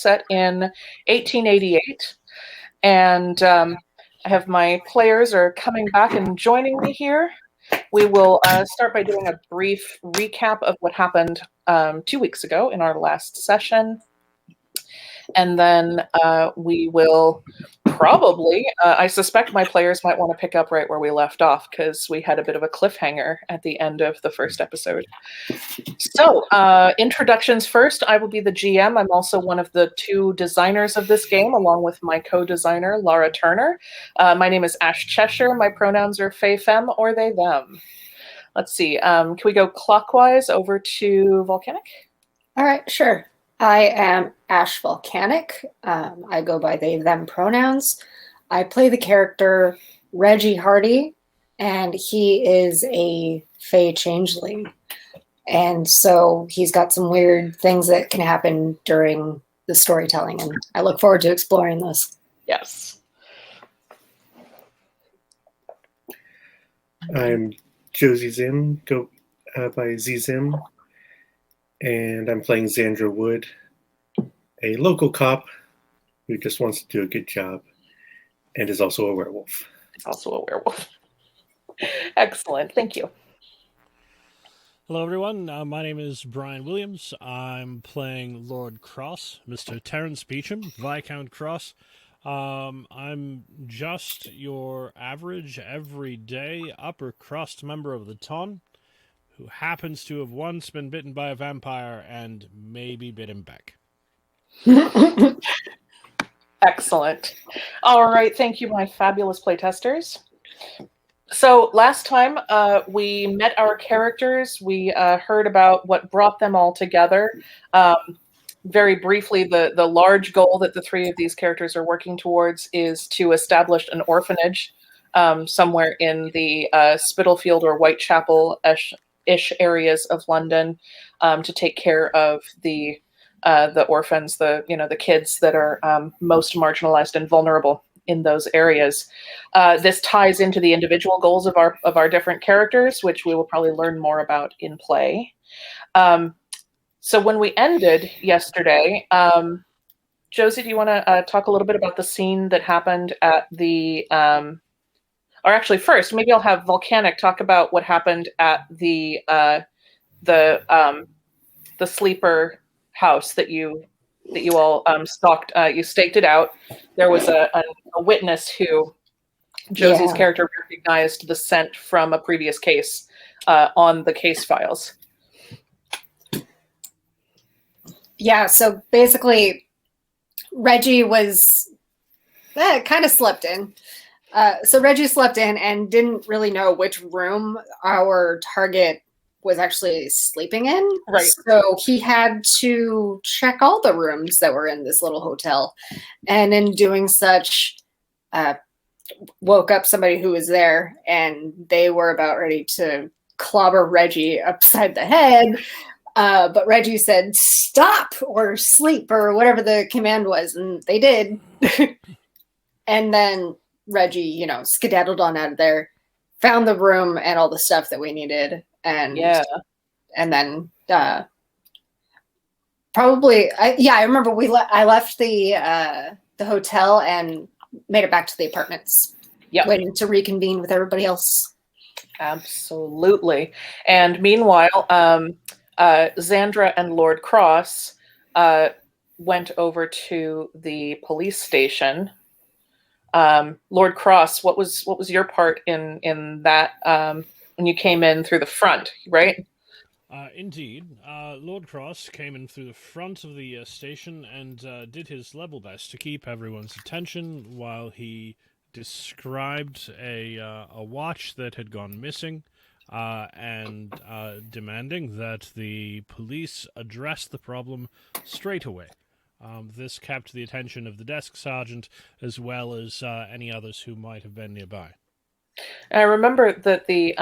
set in 1888. And I have my players are coming back and joining me here. We will start by doing a brief recap of what happened 2 weeks ago in our last session. And then we will probably, I suspect my players might want to pick up right where we left off because we had a bit of a cliffhanger at the end of the first episode. So, introductions first. I will be the GM. I'm also one of the 2 designers of this game, along with my co-designer, Laura Turner. My name is Ash Cheshire. My pronouns are they, fem, or they, them. Let's see. Can we go clockwise over to Volcanic? All right, sure. I am Ash Volcanic. I go by they, them pronouns. I play the character Reggie Hardy, and he is a Fey changeling. And so he's got some weird things that can happen during the storytelling, and I look forward to exploring those. Yes. I'm Josie Zim, go by Z-Zim, and I'm playing Xandra Wood, a local cop who just wants to do a good job and is also a werewolf. Also a werewolf. Excellent. Thank you. Hello, everyone. My name is Brian Williams. I'm playing Lord Cross, Mr. Terrence Beecham, Viscount Cross. I'm just your average, everyday, upper-crust member of the Ton who happens to have once been bitten by a vampire and maybe bit him back. Excellent. All right. Thank you, my fabulous playtesters. So last time we met our characters, we heard about what brought them all together. Very briefly, the large goal that the 3 of these characters are working towards is to establish an orphanage somewhere in the Spitalfield or Whitechapel-ish areas of London to take care of the orphans, the kids that are most marginalized and vulnerable in those areas. This ties into the individual goals of our different characters, which we will probably learn more about in play. So when we ended yesterday, Josie, do you want to talk a little bit about the scene that happened at the, or actually first, maybe I'll have Volcanic talk about what happened at the sleeper house that you all stalked. You staked it out. There was a witness who Josie's character recognized the scent from a previous case on the case files. Yeah, so basically, Reggie was kind of slept in. So Reggie slept in and didn't really know which room our target was actually sleeping in. Right. So he had to check all the rooms that were in this little hotel. And in doing such, woke up somebody who was there, and they were about ready to clobber Reggie upside the head. But Reggie said, stop or sleep or whatever the command was. And they did. And then Reggie, skedaddled on out of there, found the room and all the stuff that we needed. And then probably, I remember I left the hotel and made it back to the apartments. Yep. Waiting to reconvene with everybody else. Absolutely. And meanwhile, Xandra and Lord Cross went over to the police station. Lord Cross, what was your part in that when you came in through the front, right? Indeed. Lord Cross came in through the front of the station and did his level best to keep everyone's attention while he described a watch that had gone missing. And demanding that the police address the problem straight away. This kept the attention of the desk sergeant as well as any others who might have been nearby. And I remember that the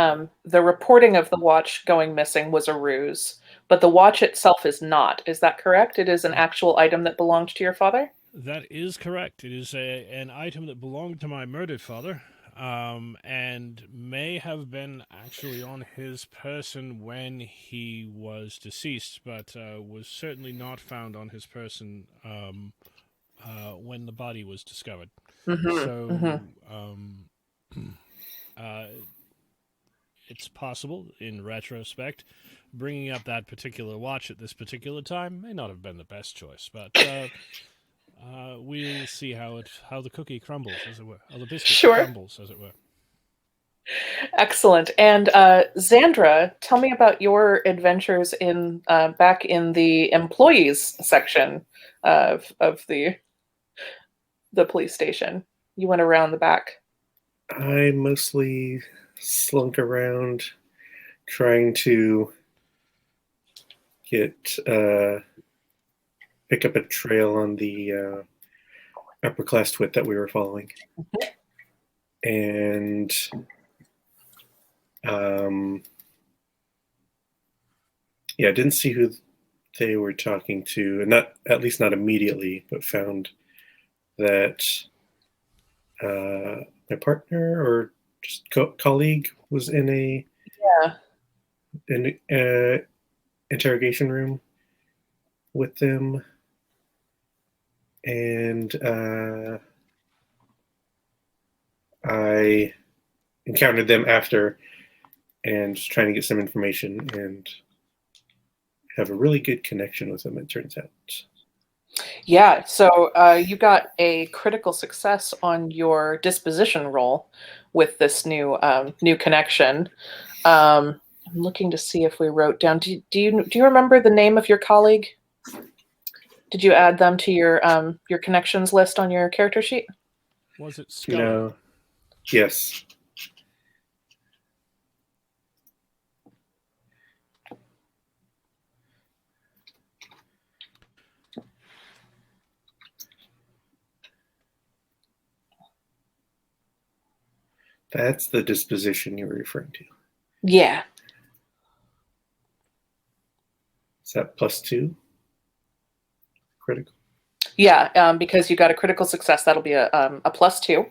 reporting of the watch going missing was a ruse, but the watch itself is not. Is that correct? It is an actual item that belonged to your father? That is correct. It is an item that belonged to my murdered father. and may have been actually on his person when he was deceased, but was certainly not found on his person when the body was discovered. So it's possible, in retrospect, bringing up that particular watch at this particular time may not have been the best choice, but we'll see how the cookie crumbles, as it were, or the biscuit Sure. crumbles, as it were. Excellent. And Xandra, tell me about your adventures in back in the employees section of the police station. You went around the back. I mostly slunk around trying to get pick up a trail on the upper class twit that we were following. And yeah, I didn't see who they were talking to, and not at least not immediately, but found that my partner or just colleague was in a interrogation room with them, and I encountered them after and just trying to get some information and have a really good connection with them, it turns out. Yeah, so you got a critical success on your disposition roll with this new connection. I'm looking to see if we wrote down. Do you remember the name of your colleague? Did you add them to your connections list on your character sheet? Was it Scully? No. Yes. That's the disposition you were referring to. Yeah. Is that +2? Critical? Yeah, because you got a critical success, that'll be a +2.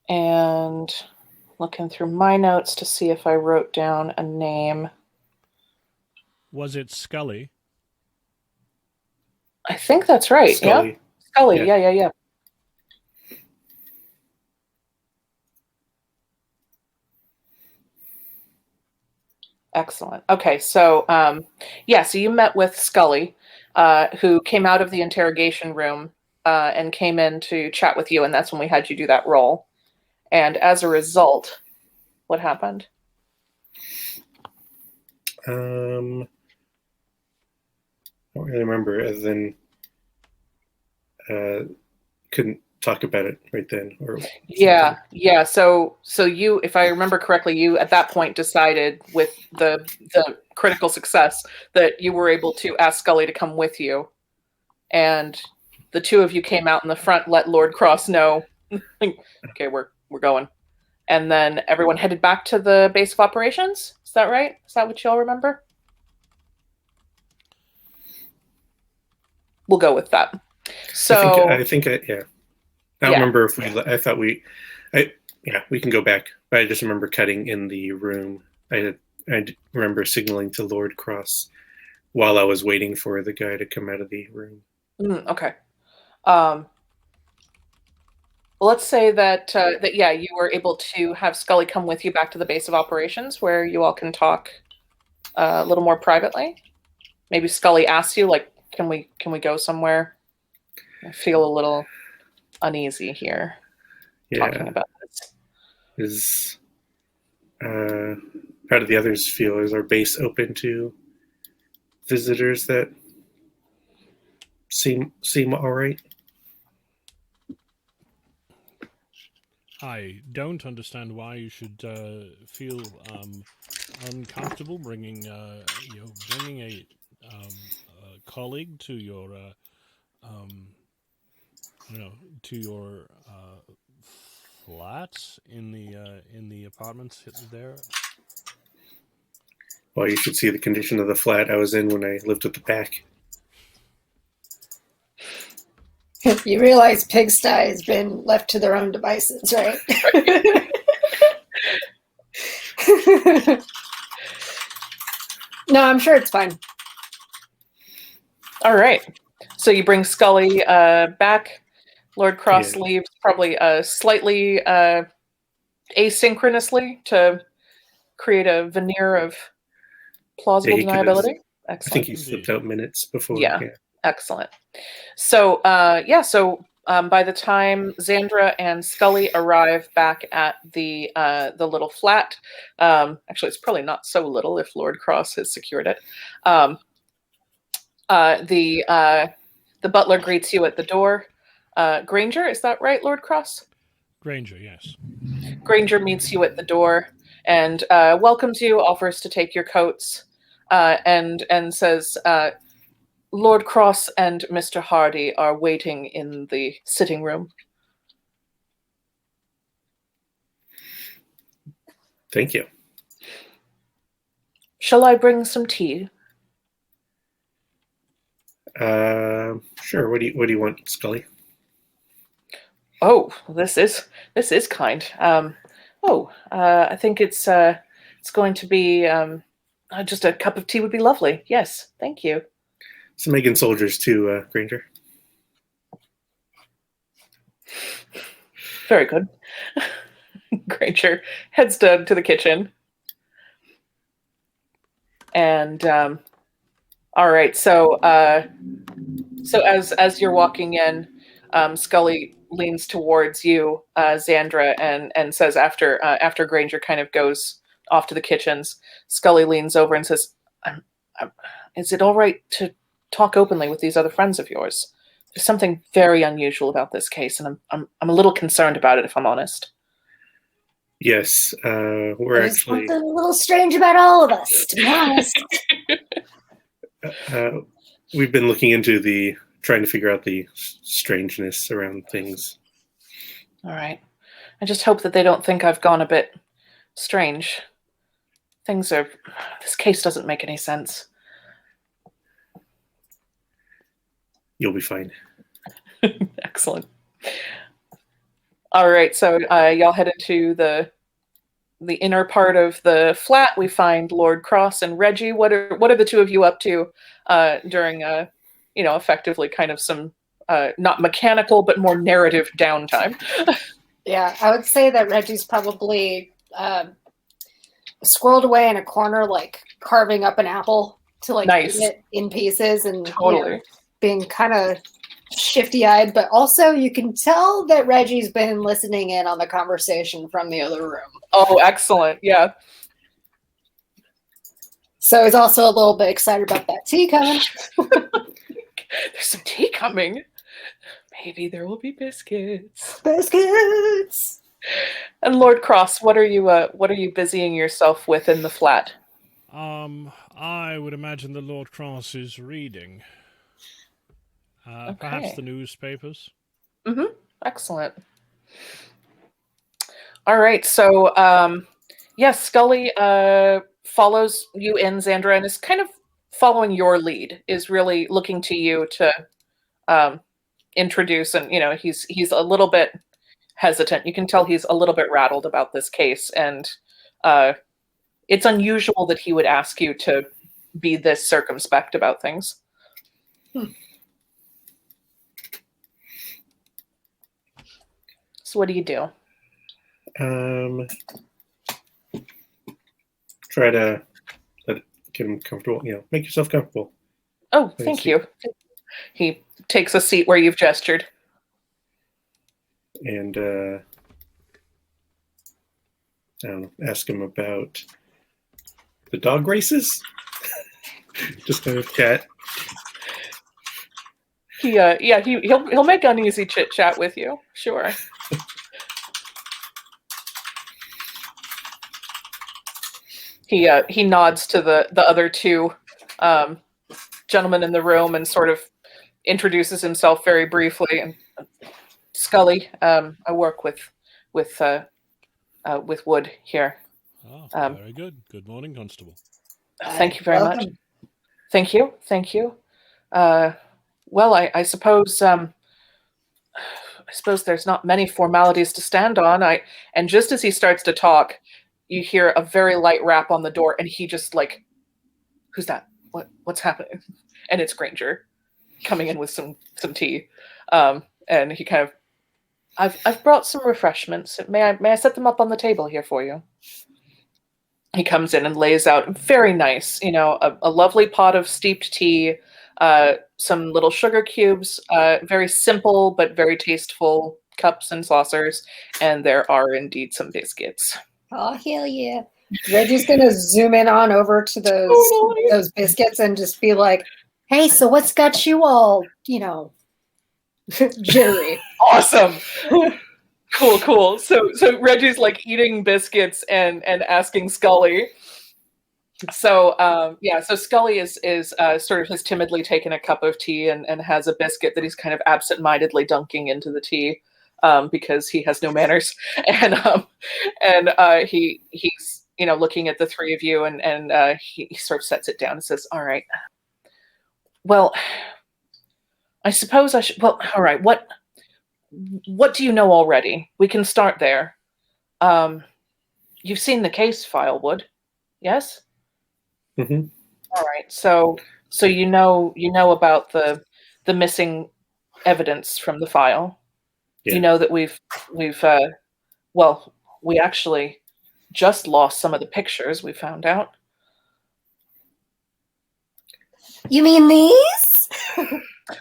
And looking through my notes to see if I wrote down a name. Was it Scully? I think that's right. Scully. Yeah. Scully. Yeah. Excellent. Okay, so so you met with Scully, who came out of the interrogation room and came in to chat with you, and that's when we had you do that roll. And as a result, what happened? I don't really remember, as in couldn't talk about it right then. Or Yeah. So you, if I remember correctly, you at that point decided with the critical success that you were able to ask Scully to come with you, and the two of you came out in the front, let Lord Cross know, okay, we're going, and then everyone headed back to the base of operations. Is that right? Is that what you all remember? We'll go with that. So I think yeah. I don't remember if I thought we can go back, but I just remember cutting in the room. I remember signaling to Lord Cross while I was waiting for the guy to come out of the room. Okay. Well, let's say that you were able to have Scully come with you back to the base of operations, where you all can talk a little more privately. Maybe Scully asks you, like, can we go somewhere? I feel a little uneasy here talking about this. How do the others feel? Is our base open to visitors that seem all right? I don't understand why you should feel uncomfortable bringing a colleague to your to your flats in the apartments there. Well, you should see the condition of the flat I was in when I lived with the pack. You realize Pigsty has been left to their own devices, right? No, I'm sure it's fine. All right. So you bring Scully back. Lord Cross Yeah. leaves probably slightly asynchronously to create a veneer of plausible Yeah, he could've- deniability. I Excellent. think he slipped out minutes before. Yeah. Excellent. So, by the time Xandra and Scully arrive back at the little flat, actually, it's probably not so little if Lord Cross has secured it. The butler greets you at the door. Granger, is that right, Lord Cross? Granger, yes. Granger meets you at the door and welcomes you, offers to take your coats, and says, Lord Cross and Mr. Hardy are waiting in the sitting room. Thank you. Shall I bring some tea? Sure. What do you want, Scully? Oh, this is kind. I think it's going to be just a cup of tea would be lovely. Yes, thank you. Some egg and soldiers too, Granger. Very good. Granger heads to the kitchen. And all right, so as you're walking in, Scully leans towards you, Xandra, and says after Granger kind of goes off to the kitchens, Scully leans over and says, "Is it all right to talk openly with these other friends of yours? There's something very unusual about this case, and I'm a little concerned about it, if I'm honest." Yes, we're There's actually. something a little strange about all of us, to be honest. We've been looking into trying to figure out the strangeness around things. All right. I just hope that they don't think I've gone a bit strange. This case doesn't make any sense. You'll be fine. Excellent. All right, so y'all head into the inner part of the flat. We find Lord Cross and Reggie. What are the two of you up to during effectively kind of some not mechanical but more narrative downtime? Yeah, I would say that Reggie's probably squirreled away in a corner, like carving up an apple to like Nice. eat it in pieces, and Totally. being kind of shifty-eyed. But also, you can tell that Reggie's been listening in on the conversation from the other room. Oh, excellent. Yeah. So he's also a little bit excited about that tea coming. There's some tea coming. Maybe there will be biscuits. Biscuits. And Lord Cross, what are you busying yourself with in the flat? I would imagine the Lord Cross is reading. Perhaps the newspapers. Mm-hmm. Excellent. All right, so yes, Scully follows you in, Xandra, and is kind of following your lead. Is really looking to you to introduce, and he's a little bit hesitant. You can tell he's a little bit rattled about this case, and it's unusual that he would ask you to be this circumspect about things. So what do you do? Try to get him comfortable. Make yourself comfortable. Oh, thank you. He takes a seat where you've gestured. And I don't know, ask him about the dog races. Just kind of chat. He'll make uneasy chit chat with you. Sure. He nods to the other two gentlemen in the room and sort of introduces himself very briefly. And Scully, I work with Wood here. Oh, very good. Good morning, Constable. Thank you very much. Thank you. Well, I suppose I suppose there's not many formalities to stand on. And just as he starts to talk, you hear a very light rap on the door, and he just like, who's that? What's happening? And it's Granger coming in with some tea. And he kind of, I've brought some refreshments. May I set them up on the table here for you? He comes in and lays out very nice, a lovely pot of steeped tea, some little sugar cubes, very simple but very tasteful cups and saucers, and there are indeed some biscuits. Oh, hell yeah. Reggie's going to zoom in on over to those biscuits and just be like, hey, so what's got you all, jittery? Awesome. Cool. So Reggie's like eating biscuits and asking Scully. So so Scully is sort of has timidly taken a cup of tea and has a biscuit that he's kind of absent-mindedly dunking into the tea because he has no manners. And he's looking at the three of you and he sort of sets it down and says, all right, well, I suppose I should. Well, all right. What do you know already? We can start there. You've seen the case file, Wood? Yes. Mm-hmm. All right. So you know about the missing evidence from the file. Yeah. You know that we actually just lost some of the pictures. We found out. You mean these?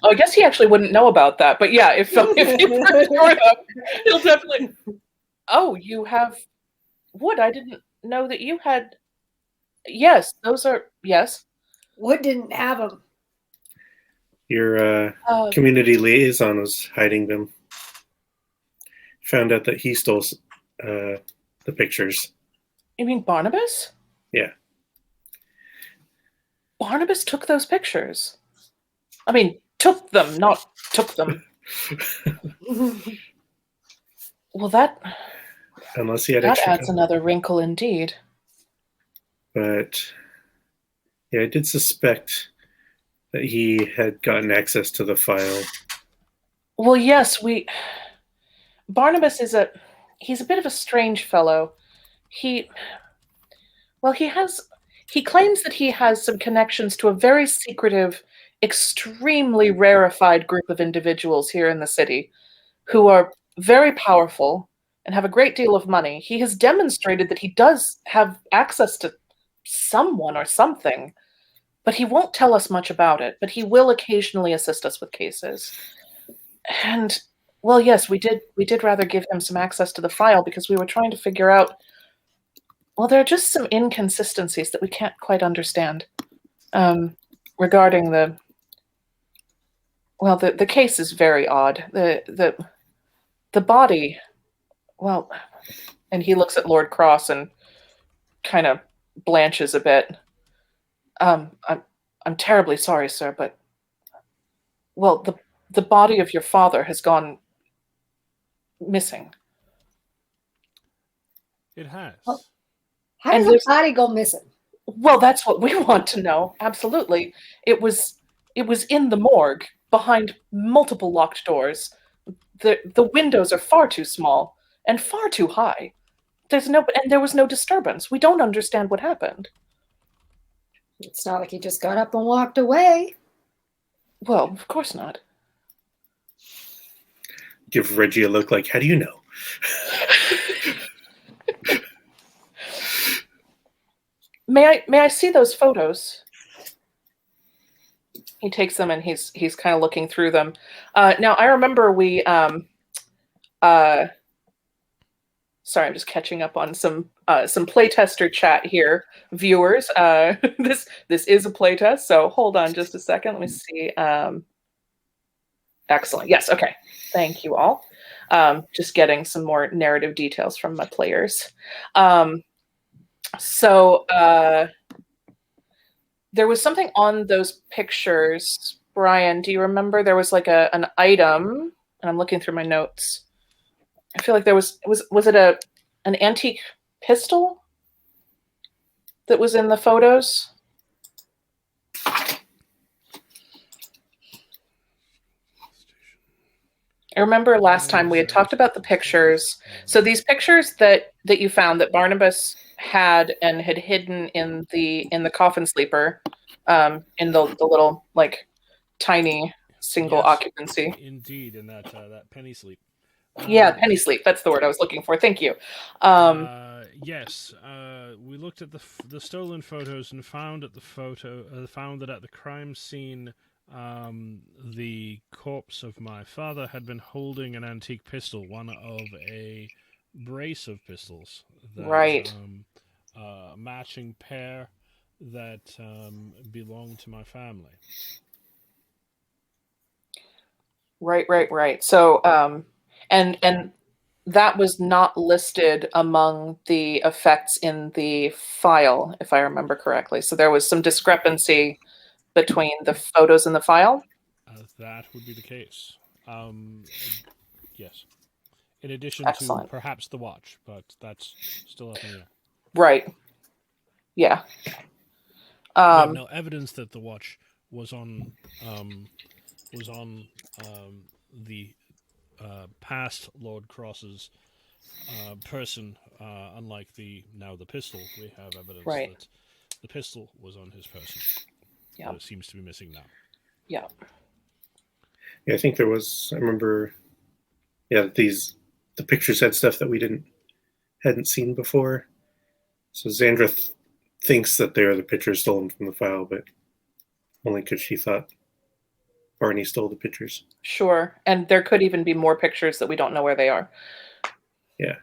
Oh, I guess he actually wouldn't know about that, but yeah, if he first brought it up, he'll definitely. Oh, you have Wood. I didn't know that you had. Yes, those are yes. Wood didn't have them. Your community liaison was hiding them. Found out that he stole the pictures. You mean Barnabas? Yeah. Barnabas took those pictures. I mean, took them, not took them. Well, that Unless he had extra adds another wrinkle indeed. But yeah, I did suspect that he had gotten access to the file. Well, yes, Barnabas he's a bit of a strange fellow. He claims that he has some connections to a very secretive, extremely rarefied group of individuals here in the city who are very powerful and have a great deal of money. He has demonstrated that he does have access to someone or something, but he won't tell us much about it, but he will occasionally assist us with cases. And, well, yes, we did rather give him some access to the file because we were trying to figure out, well, there are just some inconsistencies that we can't quite understand regarding the case is very odd. The body, well, and he looks at Lord Cross and kind of blanches a bit. I'm terribly sorry, sir, but the body of your father has gone missing. It has. How does a body go missing? Well, that's what we want to know. Absolutely. It was in the morgue behind multiple locked doors. The windows are far too small and far too high. There was no disturbance. We don't understand what happened. It's not like he just got up and walked away. Well, of course not. Give Reggie a look like, how do you know? May I see those photos? He takes them and he's kind of looking through them. Now I remember we sorry, I'm just catching up on some playtester chat here, viewers. This is a playtest, so hold on just a second. Let me see. Excellent. Yes. Okay. Thank you all. Just getting some more narrative details from my players. So there was something on those pictures. Brian, do you remember there was like an item? And I'm looking through my notes. I feel like there was it an antique pistol that was in the photos? I remember last time we had talked about the pictures. So these pictures that you found that Barnabas had and had hidden in the coffin sleeper, in the little like tiny single Yes, occupancy. Indeed, in that penny sleep. Yeah, penny sleep. That's the word I was looking for. Thank you. Yes, we looked at the stolen photos and found that at the crime scene, the corpse of my father had been holding an antique pistol, one of a brace of pistols that Right. matching pair that belonged to my family. Right. So, and that was not listed among the effects in the file, if I remember correctly. So there was some discrepancy between the photos in the file. That would be the case. Yes. In addition Excellent. to perhaps the watch, but that's still up in the air. Right. Yeah. We have no evidence that the watch was on the past Lord Cross's person. Unlike the pistol, we have evidence that the pistol was on his person. Yeah. But it seems to be missing now. Yeah. Yeah, I think there was. I remember. Yeah, the pictures had stuff that we hadn't seen before. So Xandra thinks that they are the pictures stolen from the file, but only because she thought Barney stole the pictures. Sure. And there could even be more pictures that we don't know where they are. Yeah.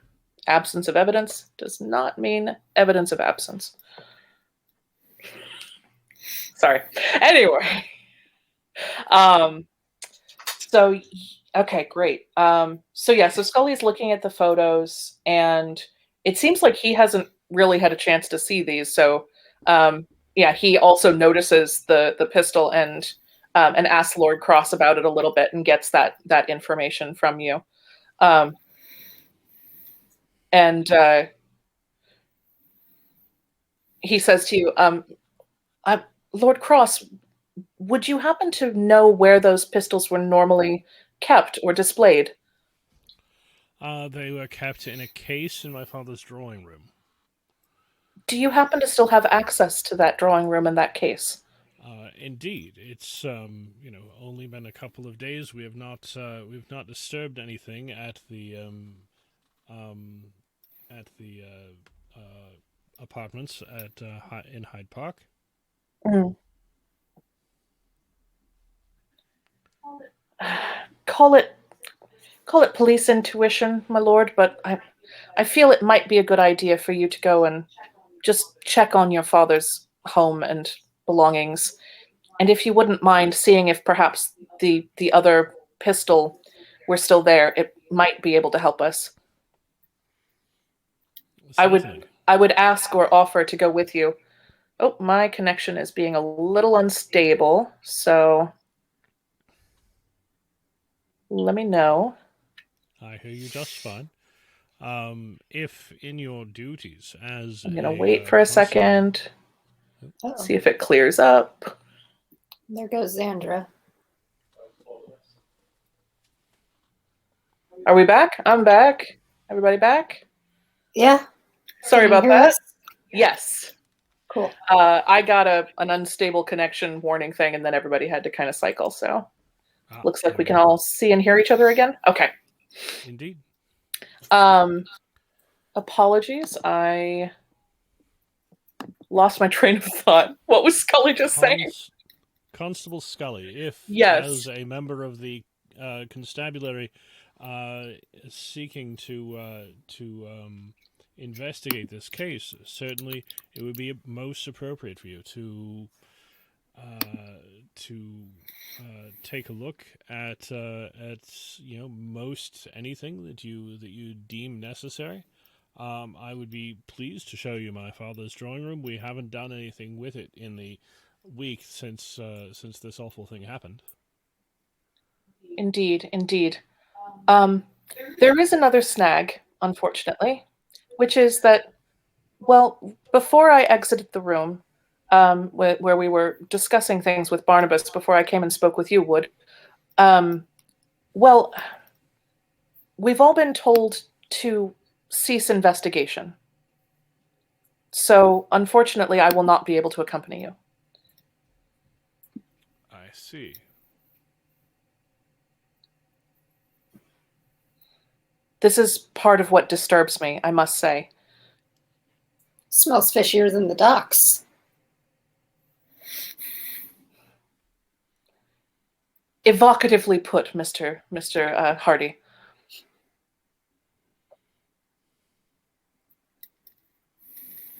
Absence of evidence does not mean evidence of absence. Sorry. Anyway. So, okay, great. So Scully's looking at the photos, and it seems like he hasn't really had a chance to see these. So, he also notices the pistol and asks Lord Cross about it a little bit and gets that information from you. And he says to you, Lord Cross, would you happen to know where those pistols were normally kept or displayed? They were kept in a case in my father's drawing room. Do you happen to still have access to that drawing room and that case? Indeed, it's only been a couple of days. We've not disturbed anything at the apartments in Hyde Park. Mm. Call it police intuition, my lord, but I feel it might be a good idea for you to go and just check on your father's home and belongings. And if you wouldn't mind seeing if perhaps the other pistol were still there, it might be able to help us. Certainly. I would ask or offer to go with you. Oh, my connection is being a little unstable, so let me know. I hear you just fine. If in your duties as I'm going to wait for a second. Uh-oh. See if it clears up. There goes Xandra. Are we back? I'm back. Everybody back? Yeah. Sorry Can you about hear that. us? Yes. Cool. I got an unstable connection warning thing, and then everybody had to kind of cycle. So looks like we can all see and hear each other again. Okay. Indeed. Apologies. I lost my train of thought. What was Scully just saying? Constable Scully, if Yes. as a member of the constabulary seeking to investigate this case, certainly it would be most appropriate for you to take a look at most anything that you deem necessary. I would be pleased to show you my father's drawing room. We haven't done anything with it in the week since this awful thing happened. Indeed. There is another snag, unfortunately, which is that, well, before I exited the room, where we were discussing things with Barnabas before I came and spoke with you, Wood, well, we've all been told to cease investigation. So, unfortunately, I will not be able to accompany you. I see. This is part of what disturbs me, I must say. Smells fishier than the docks. Evocatively put, Mr. Hardy.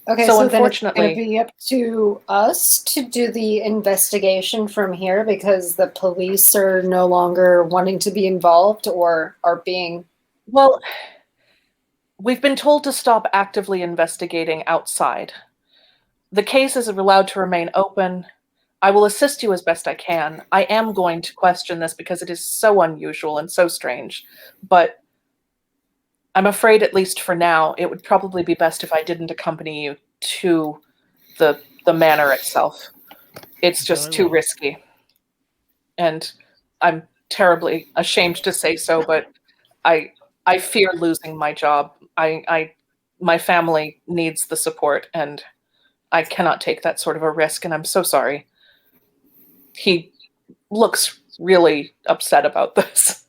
Okay, So so then it's unfortunately- going to be up to us to do the investigation from here because the police are no longer wanting to be involved or are being... Well, we've been told to stop actively investigating outside. The case is allowed to remain open. I will assist you as best I can. I am going to question this because it is so unusual and so strange, but I'm afraid, at least for now, it would probably be best if I didn't accompany you to the manor itself. It's just Very too well. risky. And I'm terribly ashamed to say so, but I fear losing my job. My family needs the support, and I cannot take that sort of a risk, and I'm so sorry. He looks really upset about this.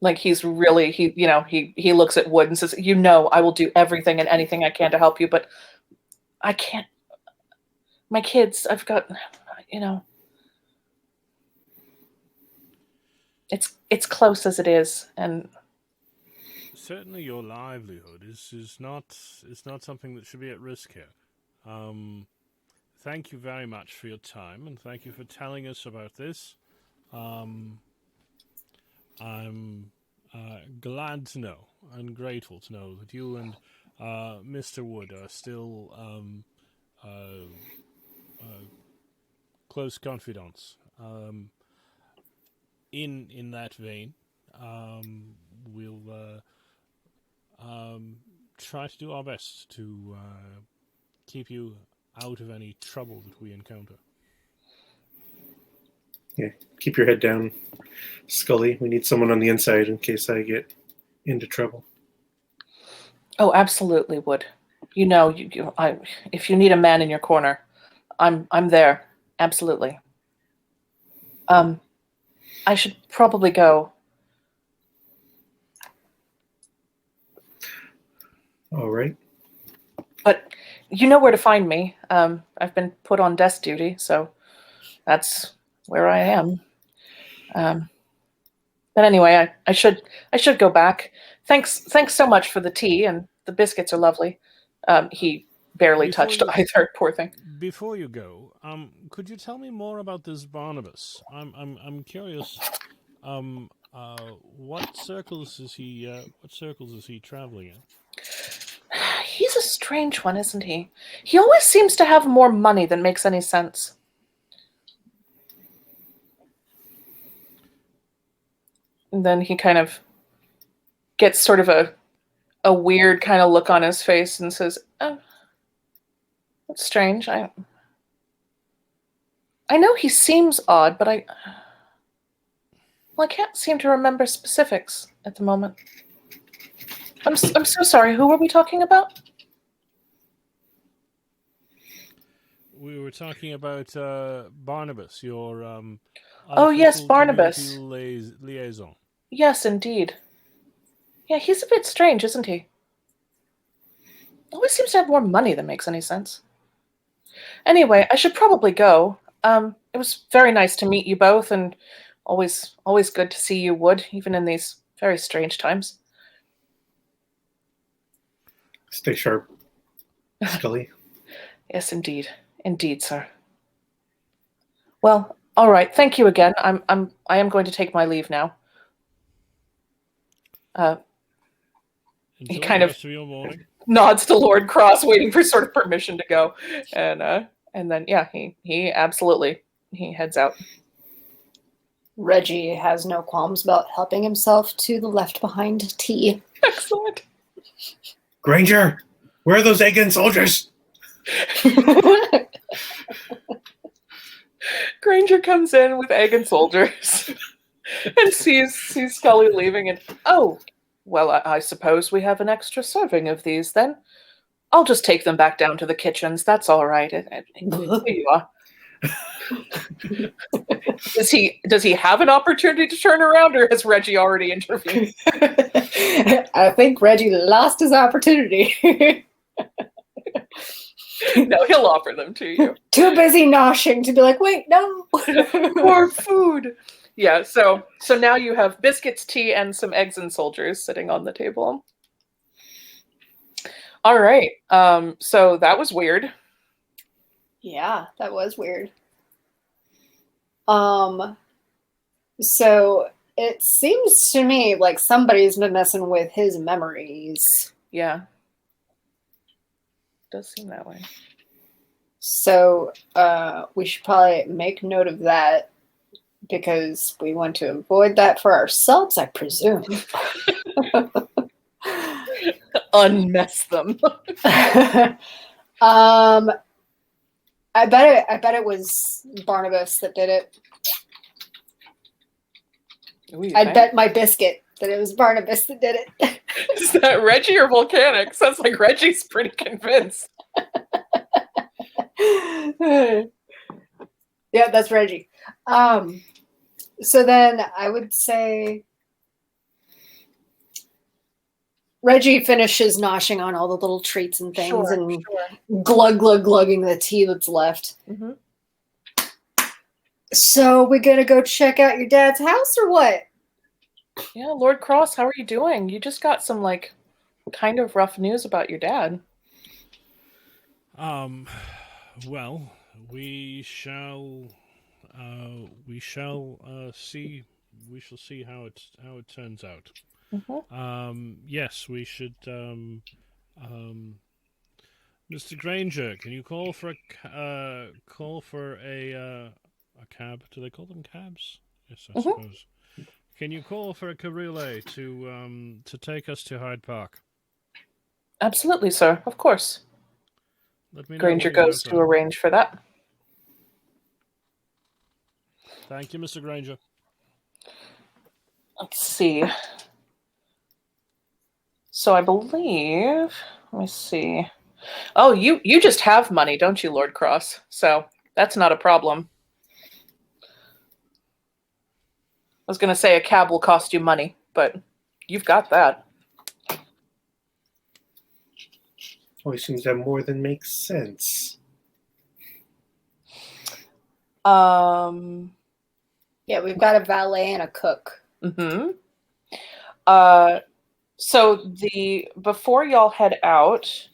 Like he looks at Wood and says, I will do everything and anything I can to help you, but I can't. My kids, I've got, it's close as it is, and Certainly, your livelihood is not something that should be at risk here. Thank you very much for your time, and thank you for telling us about this. I'm glad to know and grateful to know that you and Mr. Wood are still close confidants. In that vein, we'll try to do our best to keep you out of any trouble that we encounter. Yeah, keep your head down, Scully. We need someone on the inside in case I get into trouble. oh, absolutely, Wood. If you need a man in your corner, I'm there. Absolutely. I should probably go. All right. But you know where to find me. I've been put on desk duty, so that's where I am. But anyway, I should go back. Thanks so much for the tea, and the biscuits are lovely. He barely touched either, poor thing. Before you go, could you tell me more about this Barnabas? I'm curious. What circles is he traveling in? He's a strange one, isn't he? He always seems to have more money than makes any sense. And then he kind of gets sort of a weird kind of look on his face and says, "Oh, that's strange. I know he seems odd, but I can't seem to remember specifics at the moment. I'm so sorry. Who were we talking about?" We were talking about Barnabas, your Oh, yes, unofficial Barnabas. community liaison. Yes, indeed. Yeah, he's a bit strange, isn't he? Always seems to have more money than makes any sense. Anyway, I should probably go. It was very nice to meet you both, and always good to see you, Wood, even in these very strange times. Stay sharp, Scully. Yes, indeed. Indeed, sir. Well, all right. Thank you again. I am going to take my leave now. Enjoy kind the of- rest of your morning. Nods to Lord Cross, waiting for sort of permission to go, and then he absolutely heads out. Reggie has no qualms about helping himself to the left behind tea. Excellent. Granger, where are those Egan soldiers? Granger comes in with egg and soldiers. and sees Scully leaving, and well, I suppose we have an extra serving of these then. I'll just take them back down to the kitchens. That's all right. Here you are. Does he have an opportunity to turn around, or has Reggie already intervened? I think Reggie lost his opportunity. No, he'll offer them to you. Too busy noshing to be like, wait, no. More food. Yeah, so now you have biscuits, tea, and some eggs and soldiers sitting on the table. All right. So that was weird. Yeah, that was weird. So it seems to me like somebody's been messing with his memories. Yeah. Does seem that way. So we should probably make note of that because we want to avoid that for ourselves, I presume. Unmess them. I bet it was Barnabas that did it. Ooh, I bet my biscuit that it was Barnabas that did it. Is that Reggie or Volcanic? Sounds like Reggie's pretty convinced. Yeah, that's Reggie. So then I would say Reggie finishes noshing on all the little treats and things glug glugging the tea that's left. Mm-hmm. So we gonna go check out your dad's house or what? Yeah, Lord Cross, how are you doing? You just got some kind of rough news about your dad. Well, we shall see. We shall see how it turns out. Mm-hmm. Yes, we should. Mr. Granger, can you call for a cab? Do they call them cabs? Yes, I suppose. Can you call for a cabriolet to take us to Hyde Park? Absolutely, sir. Of course. Let me know Granger when you goes have to that. arrange for that. Thank you, Mr. Granger. Let's see. So I believe, let me see. Oh, you just have money, don't you, Lord Cross? So that's not a problem. I was going to say a cab will cost you money, but you've got that. Always seems to have more than makes sense. Yeah, we've got a valet and a cook. Mm-hmm. So before y'all head out,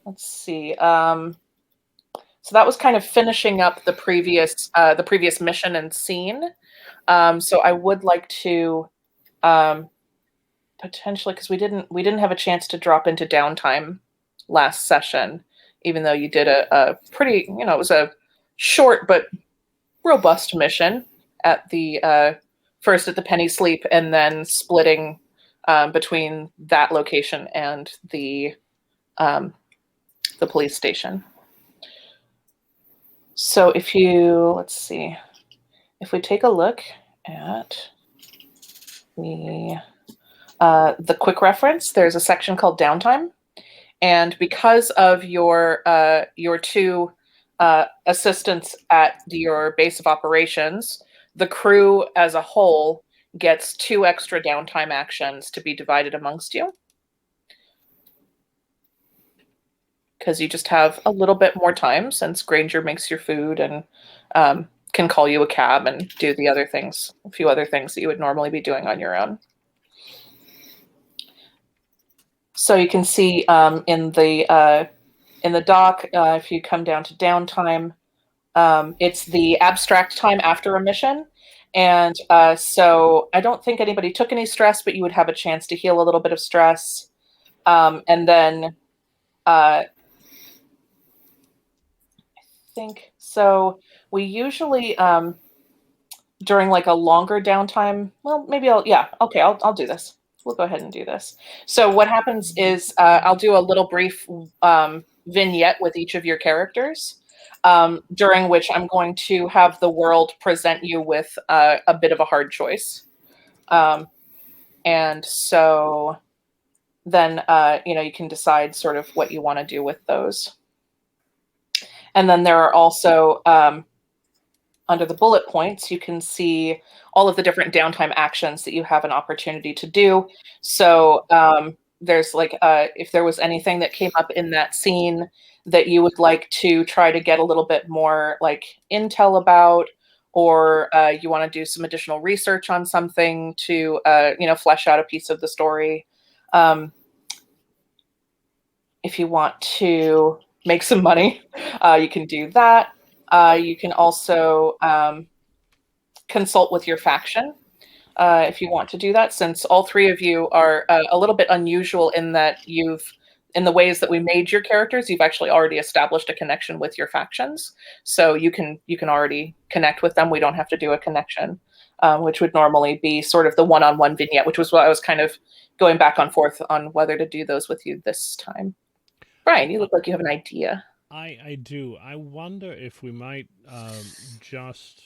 let's see. So that was kind of finishing up the previous mission and scene. So I would like to potentially, because we didn't have a chance to drop into downtime last session, even though you did a pretty, it was a short but robust mission at the first at the Penny Sleep, and then splitting between that location and the police station. So let's see, if we take a look at the quick reference, there's a section called Downtime, and because of your two assistants at your base of operations, the crew as a whole gets 2 extra downtime actions to be divided amongst you. Because you just have a little bit more time since Granger makes your food and can call you a cab and do the other things, a few other things that you would normally be doing on your own. So you can see in the doc, if you come down to downtime, it's the abstract time after a mission. And so I don't think anybody took any stress, but you would have a chance to heal a little bit of stress. And then I think, so we usually, during like a longer downtime, well, maybe I'll do this. We'll go ahead and do this. So what happens is I'll do a little brief vignette with each of your characters. during which I'm going to have the world present you with a bit of a hard choice. And so then, you can decide sort of what you want to do with those. And then there are also, under the bullet points, you can see all of the different downtime actions that you have an opportunity to do. So there's like, if there was anything that came up in that scene that you would like to try to get a little bit more like intel about, or you want to do some additional research on something to, flesh out a piece of the story. If you want to make some money, you can do that. You can also consult with your faction if you want to do that, since all three of you are a little bit unusual in that in the ways that we made your characters, you've actually already established a connection with your factions. So you can already connect with them. We don't have to do a connection, which would normally be sort of the one-on-one vignette, which was what I was kind of going back and forth on whether to do those with you this time. Brian, you look like you have an idea. I do. I wonder if we might just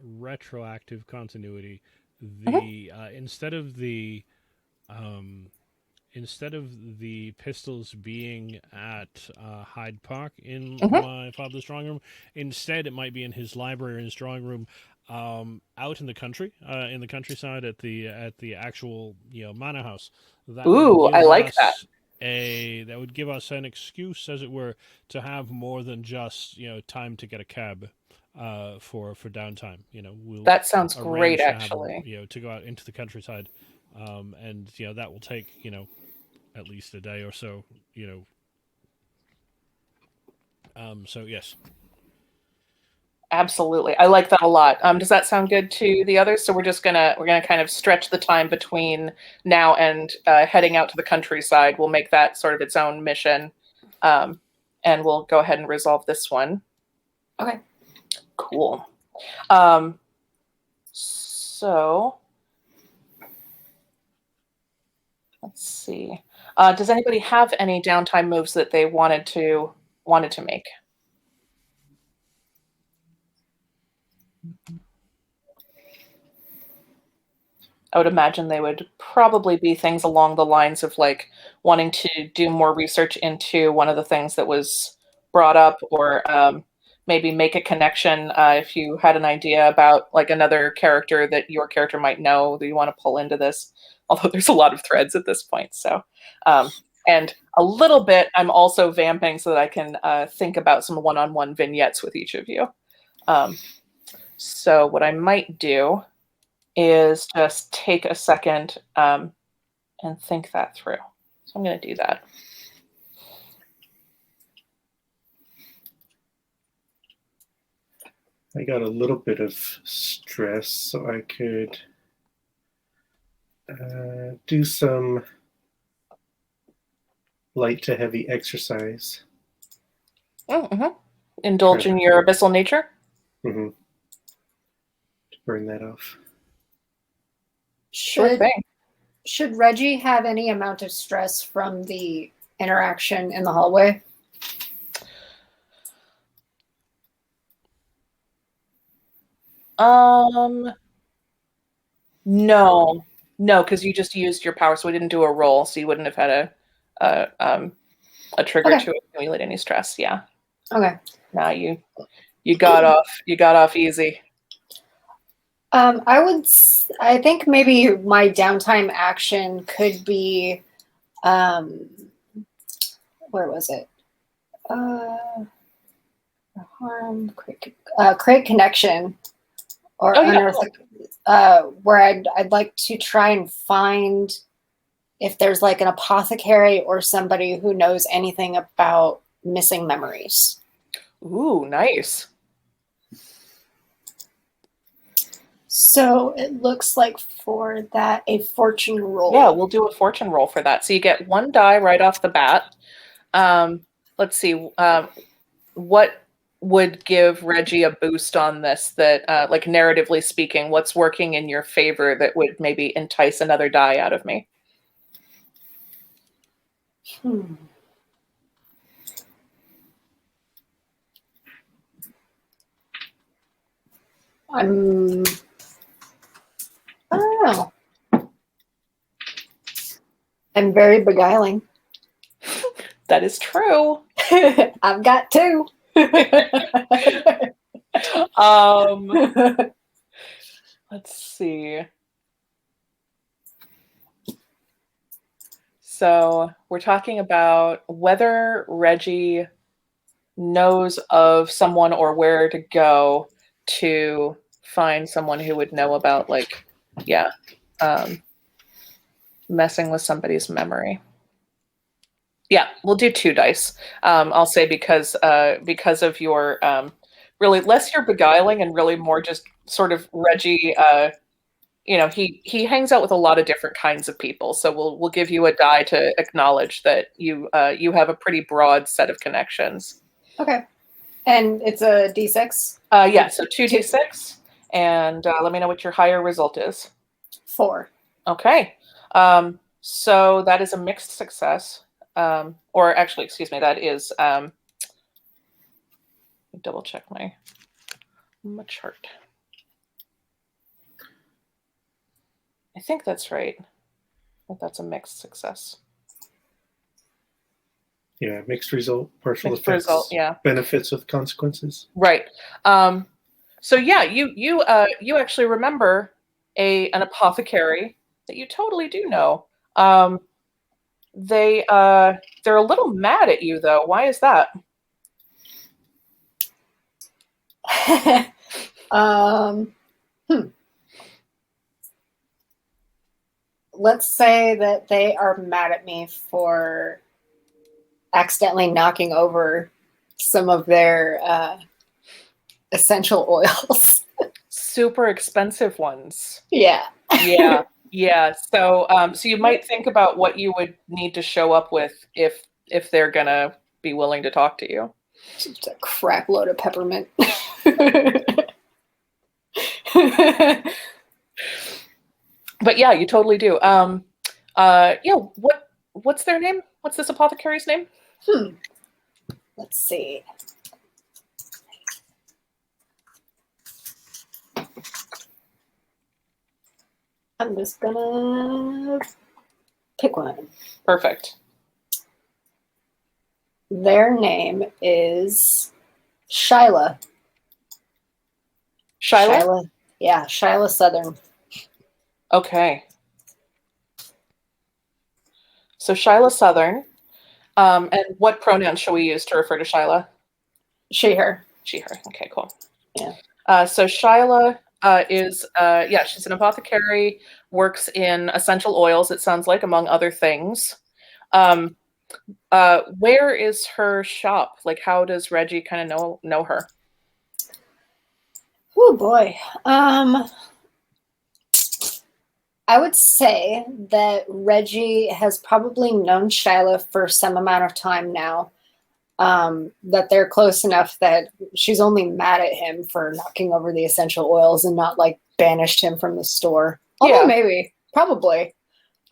retroactive continuity. Instead of the pistols being at Hyde Park in my father's drawing room, instead it might be in his library or his drawing room, out in the countryside at the actual manor house. Ooh, I like that. That would give us an excuse, as it were, to have more than just time to get a cab for downtime. That sounds great, actually. To go out into the countryside, and that will take at least a day or so. So yes. Absolutely. I like that a lot. Does that sound good to the others? So we're gonna kind of stretch the time between now and heading out to the countryside. We'll make that sort of its own mission. And we'll go ahead and resolve this one. Okay. Cool. So let's see. Does anybody have any downtime moves that they wanted to make? I would imagine they would probably be things along the lines of like wanting to do more research into one of the things that was brought up, or maybe make a connection if you had an idea about like another character that your character might know that you want to pull into this. Although there's a lot of threads at this point. So, and a little bit, I'm also vamping so that I can think about some one-on-one vignettes with each of you. So what I might do is just take a second and think that through. So I'm going to do that. I got a little bit of stress, so I could do some light to heavy exercise. Indulge in your abyssal nature? To burn that off. Sure thing. Should Reggie have any amount of stress from the interaction in the hallway? No, because you just used your power, so we didn't do a roll, so you wouldn't have had a trigger to accumulate any stress. Yeah. Okay. Now you got off easy. I think maybe my downtime action could be, where was it? Harm, create connection, or where I'd like to try and find if there's like an apothecary or somebody who knows anything about missing memories. Ooh, nice. So it looks like for that, a fortune roll. Yeah, we'll do a fortune roll for that. So you get one die right off the bat. Let's see. What would give Reggie a boost on this that, like narratively speaking, what's working in your favor that would maybe entice another die out of me? I don't know. I'm very beguiling. That is true. I've got two. Let's see. So we're talking about whether Reggie knows of someone or where to go to find someone who would know about, like, messing with somebody's memory. Yeah, we'll do 2 dice. I'll say because of your really less your beguiling and really more just sort of Reggie. He hangs out with a lot of different kinds of people, so we'll give you a die to acknowledge that you have a pretty broad set of connections. Okay. And it's a D6? Yeah, so 2d6, and let me know what your higher result is. 4. Okay. So that is a mixed success. Or actually, excuse me, that is double check my chart. I think that's right. That's a mixed success. Yeah, mixed result, partial Mixed effects, result, yeah. benefits with consequences. Right. So yeah, you actually remember an apothecary that you totally do know. They're a little mad at you though. Why is that? Let's say that they are mad at me for accidentally knocking over some of their essential oils. Super expensive ones. Yeah. Yeah. So you might think about what you would need to show up with if they're gonna be willing to talk to you. Just a crap load of peppermint. But yeah, you totally do. What's their name? What's this apothecary's name? Let's see. I'm just gonna pick one. Perfect. Their name is Shyla. Shyla? Yeah, Shyla Southern. Okay. So Shyla Southern. And what pronouns shall we use to refer to Shyla? She, her. She, her. Okay, cool. Yeah. So Shyla is, she's an apothecary, works in essential oils, it sounds like, among other things. Where is her shop? Like, how does Reggie kind of know her? Oh, boy. I would say that Reggie has probably known Shyla for some amount of time now. That they're close enough that she's only mad at him for knocking over the essential oils and not like banished him from the store. Although maybe, probably.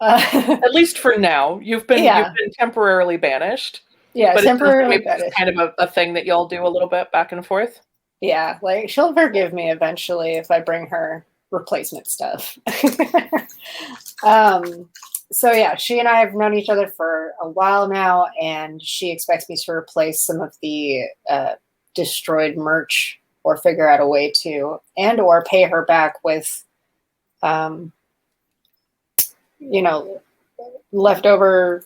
At least for now, you've been temporarily banished. Yeah, but temporarily banished. It's kind of a thing that y'all do a little bit back and forth. Yeah, like she'll forgive me eventually if I bring her replacement stuff. So yeah, she and I have known each other for a while now, and she expects me to replace some of the destroyed merch or figure out a way to, and or pay her back with, leftover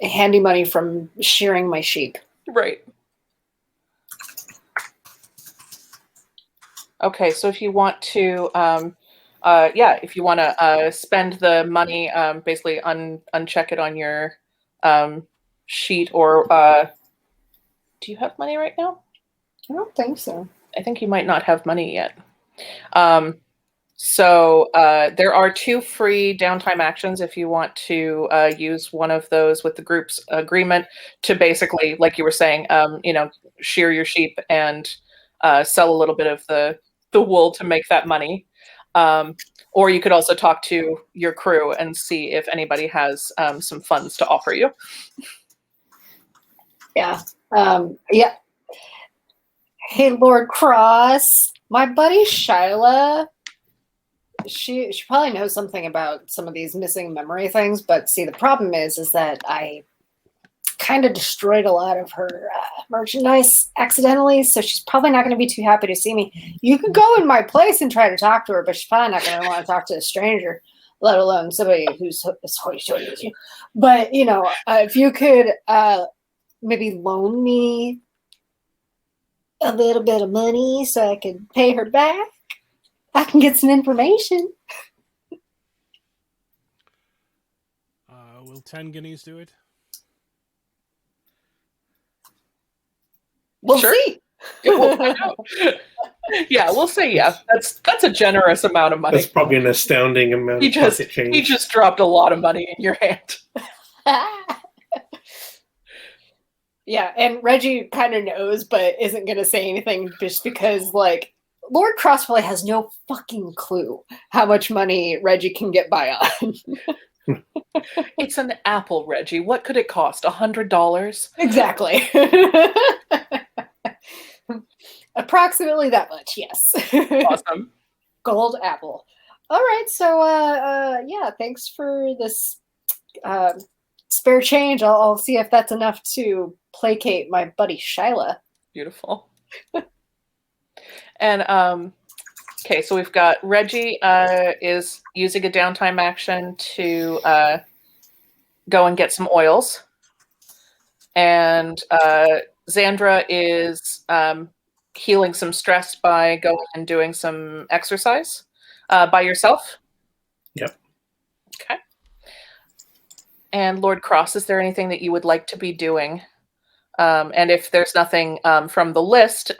handy money from shearing my sheep. Right. Okay, so if you want to, if you want to spend the money, basically uncheck it on your sheet, or do you have money right now? I don't think so. I think you might not have money yet. So there are 2 free downtime actions if you want to use one of those with the group's agreement to basically, like you were saying, shear your sheep and sell a little bit of the wool to make that money. Or you could also talk to your crew and see if anybody has some funds to offer you. Yeah. Hey, Lord Cross, my buddy Shyla. She probably knows something about some of these missing memory things, but see, the problem is that I kind of destroyed a lot of her merchandise accidentally, so she's probably not going to be too happy to see me. You could go in my place and try to talk to her, but she's probably not going to want to talk to a stranger, let alone somebody who's as hoity-toity as you. But, if you could maybe loan me a little bit of money so I could pay her back, I can get some information. Will 10 guineas do it? We'll Sure. see. Yeah, we'll find out. Yeah, we'll say yeah. That's a generous amount of money. That's probably an astounding amount of pocket change. He just dropped a lot of money in your hand. Yeah, and Reggie kind of knows, but isn't going to say anything just because, Lord Crossplay has no fucking clue how much money Reggie can get by on. It's an apple, Reggie. What could it cost? $100? Exactly. Approximately that much, yes. Awesome. Gold apple. All right, so yeah, thanks for this spare change. I'll see if that's enough to placate my buddy Shyla. Beautiful. And okay, so we've got Reggie is using a downtime action to go and get some oils, and Xandra is healing some stress by going and doing some exercise by yourself. Yep. Okay. And Lord Cross, is there anything that you would like to be doing? And if there's nothing from the list,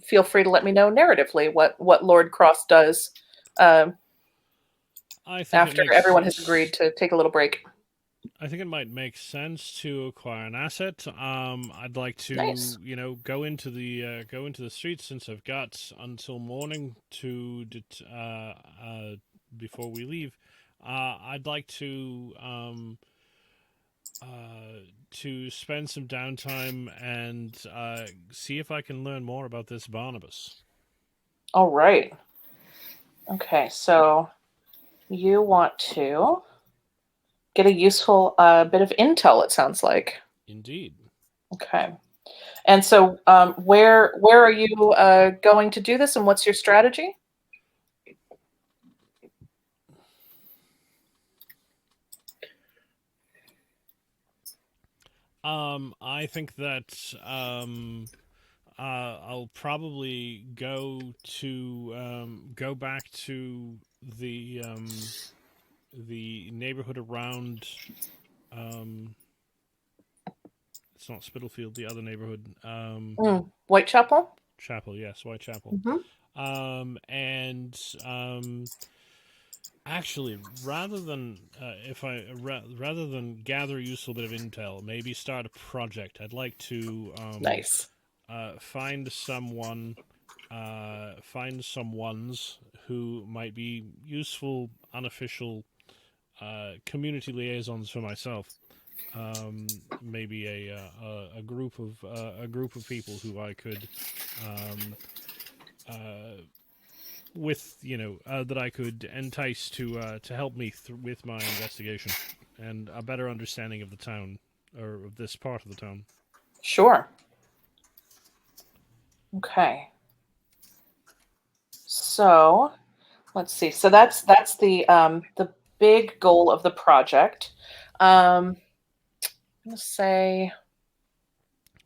feel free to let me know narratively what Lord Cross does I think after everyone has agreed to take a little break. I think it might make sense to acquire an asset. I'd like to, Nice. go into the streets since I've got until morning to before we leave. I'd like to spend some downtime and see if I can learn more about this Barnabas. All right. Okay, so you want to get a useful bit of intel, it sounds like. Indeed. Okay. And so where are you going to do this, and what's your strategy? I think that I'll probably go back to the neighborhood around. It's not Spitalfield, the other neighborhood. Whitechapel? Chapel, yes, Whitechapel. Mm-hmm. Actually, rather than rather than gather a useful bit of intel, maybe start a project. I'd like to Nice. find someones who might be useful, unofficial community liaisons for myself. Maybe a group of people who I could that I could entice to help me with my investigation and a better understanding of the town, or of this part of the town. Sure. Okay. So let's see. So that's the big goal of the project. I'm gonna say.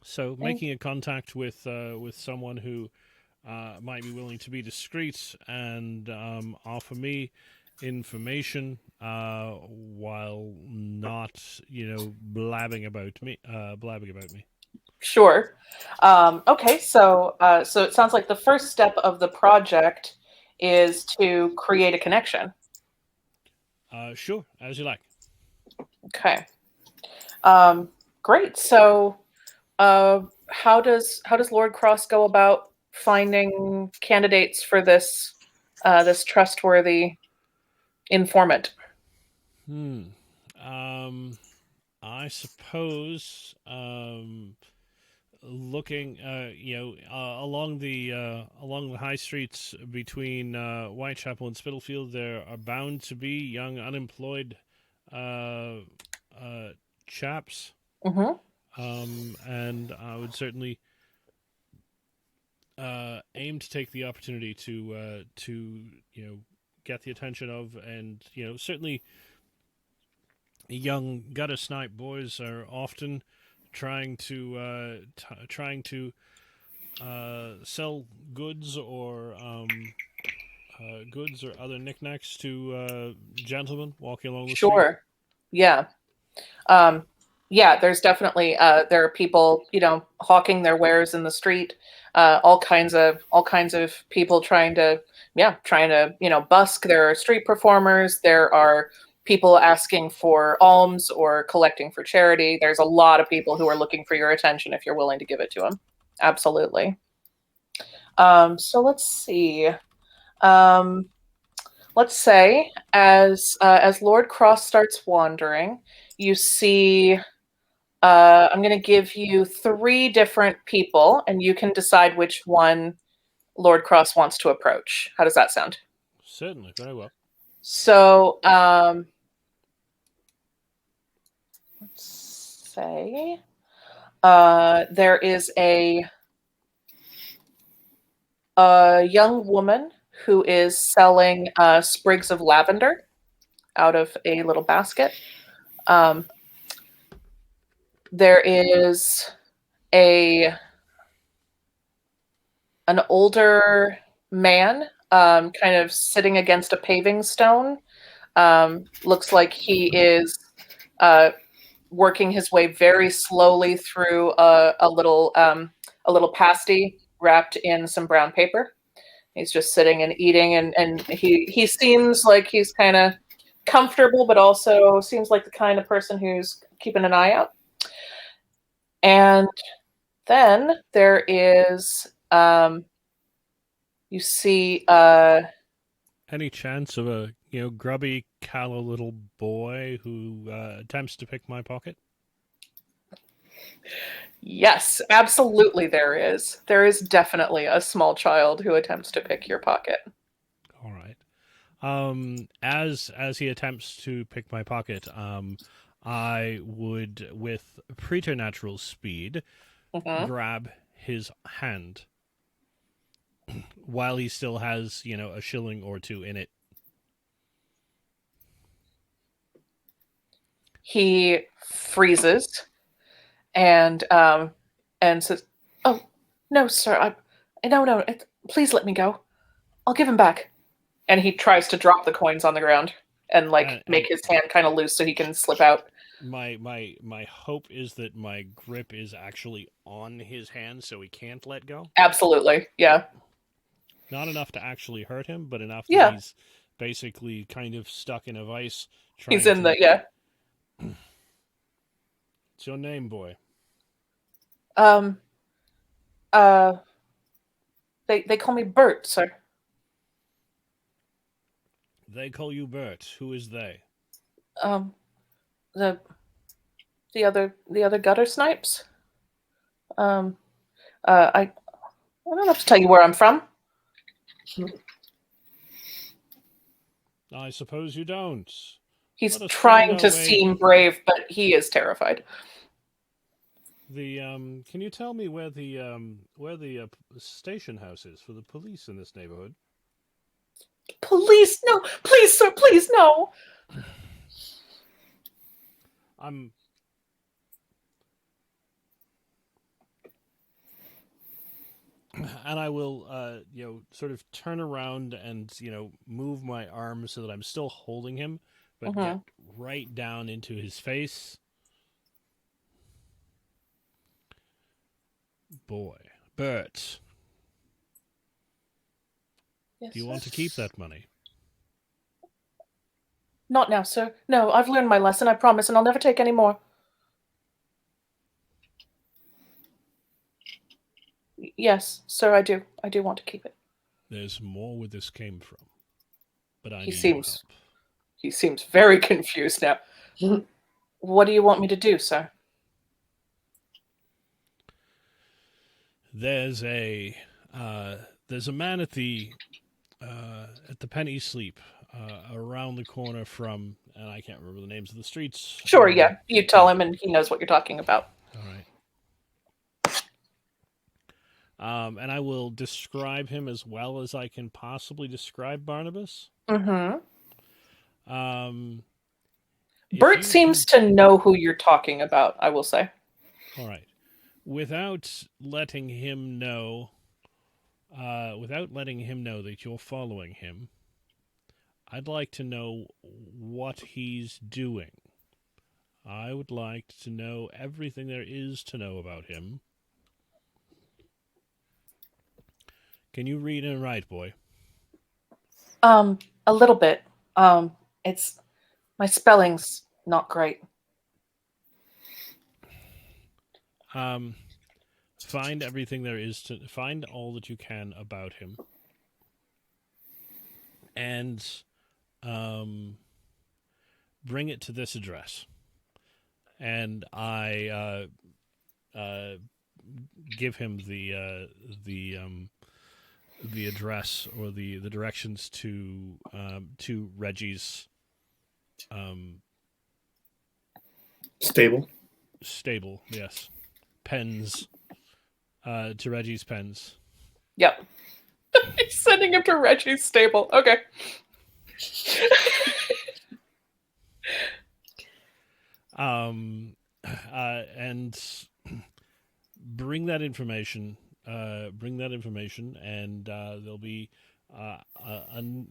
So making a contact with someone who might be willing to be discreet and offer me information while not, blabbing about me. Sure. Okay. So it sounds like the first step of the project is to create a connection. Sure, as you like. Okay. Great. So, how does Lord Cross go about finding candidates for this trustworthy informant? I suppose looking, along the high streets between Whitechapel and Spitalfield, there are bound to be young unemployed chaps, and I would certainly aim to take the opportunity to get the attention of, and certainly young gutter snipe boys are often trying to sell goods or other knickknacks to gentlemen walking along the street. Sure. Yeah. There's definitely there are people, hawking their wares in the street. All kinds of people trying to busk. There are street performers. There are people asking for alms or collecting for charity. There's a lot of people who are looking for your attention if you're willing to give it to them. Absolutely. So let's see. Let's say as Lord Cross starts wandering, you see. I'm going to give you 3 different people, and you can decide which one Lord Cross wants to approach. How does that sound? Certainly, very well. So, let's say there is a young woman who is selling sprigs of lavender out of a little basket. There is an older man kind of sitting against a paving stone. Looks like he is working his way very slowly through a little pasty wrapped in some brown paper. He's just sitting and eating, and he seems like he's kind of comfortable, but also seems like the kind of person who's keeping an eye out. And then there is, you see, any chance of a grubby, callow little boy who attempts to pick my pocket? Yes, absolutely there is. There is definitely a small child who attempts to pick your pocket. All right. As he attempts to pick my pocket, I would, with preternatural speed, grab his hand while he still has, a shilling or 2 in it. He freezes and says, "Oh, no, sir. No. Please let me go. I'll give him back." And he tries to drop the coins on the ground and make his hand kind of loose so he can slip out. My hope is that my grip is actually on his hand so he can't let go. Absolutely, yeah. Not enough to actually hurt him, but enough that he's basically kind of stuck in a vice. He's in the What's your name, boy? They call me Bert, sir. They call you Bert. Who is they? The other gutter snipes. I don't have to tell you where I'm from. I suppose you don't. He's trying to seem brave, but he is terrified. Can you tell me where the station house is for the police in this neighborhood? Police? No, please, sir, please, no. And I will, sort of turn around and, move my arm so that I'm still holding him, but get right down into his face. Boy, Bert. Yes, Do you want to keep that money? Not now, sir. No, I've learned my lesson, I promise, and I'll never take any more. Yes, sir, I do. I do want to keep it. There's more where this came from, but I need your help. He seems very confused now. What do you want me to do, sir? there's a man at the Penny Sleep around the corner from, and I can't remember the names of the streets. Sure, yeah. You tell him and he knows what you're talking about. All right. And I will describe him as well as I can possibly describe Barnabas. Mm-hmm. If Bert you seems can- to know who you're talking about, I will say. All right. Without letting him know that you're following him, I'd like to know what he's doing. I would like to know everything there is to know about him. Can you read and write, boy? A little bit. It's my spelling's not great. Find everything there is to find all that you can about him, and bring it to this address. And I give him the address or the directions to Reggie's Stable. stable. Yes, pens. To Reggie's pens. Yep. He's sending him to Reggie's stable. Okay. And bring that information. And there'll be a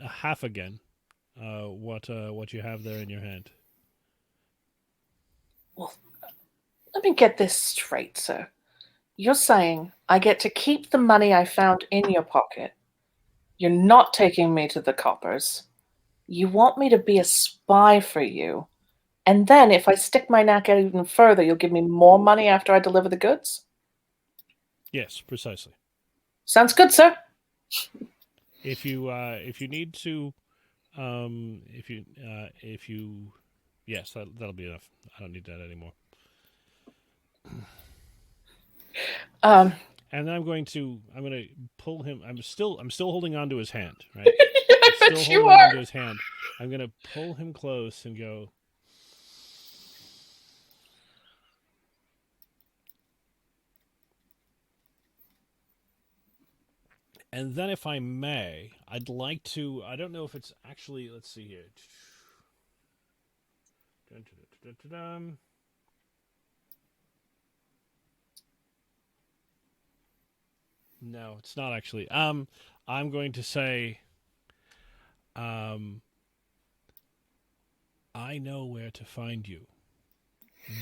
half again. What you have there in your hand. Well, let me get this straight, sir. You're saying I get to keep the money I found in your pocket. You're not taking me to the coppers. You want me to be a spy for you. And then if I stick my neck out even further, you'll give me more money after I deliver the goods? Yes, precisely. Sounds good, sir. If you need to, yes, that'll be enough. I don't need that anymore. And then I'm going to pull him. I'm still holding on to his hand, right? I I'm bet still you holding are. on to his hand. I'm going to pull him close and go. And then, if I may, I'd like to. I don't know if it's actually. Let's see here. No, it's not actually. I'm going to say. I know where to find you.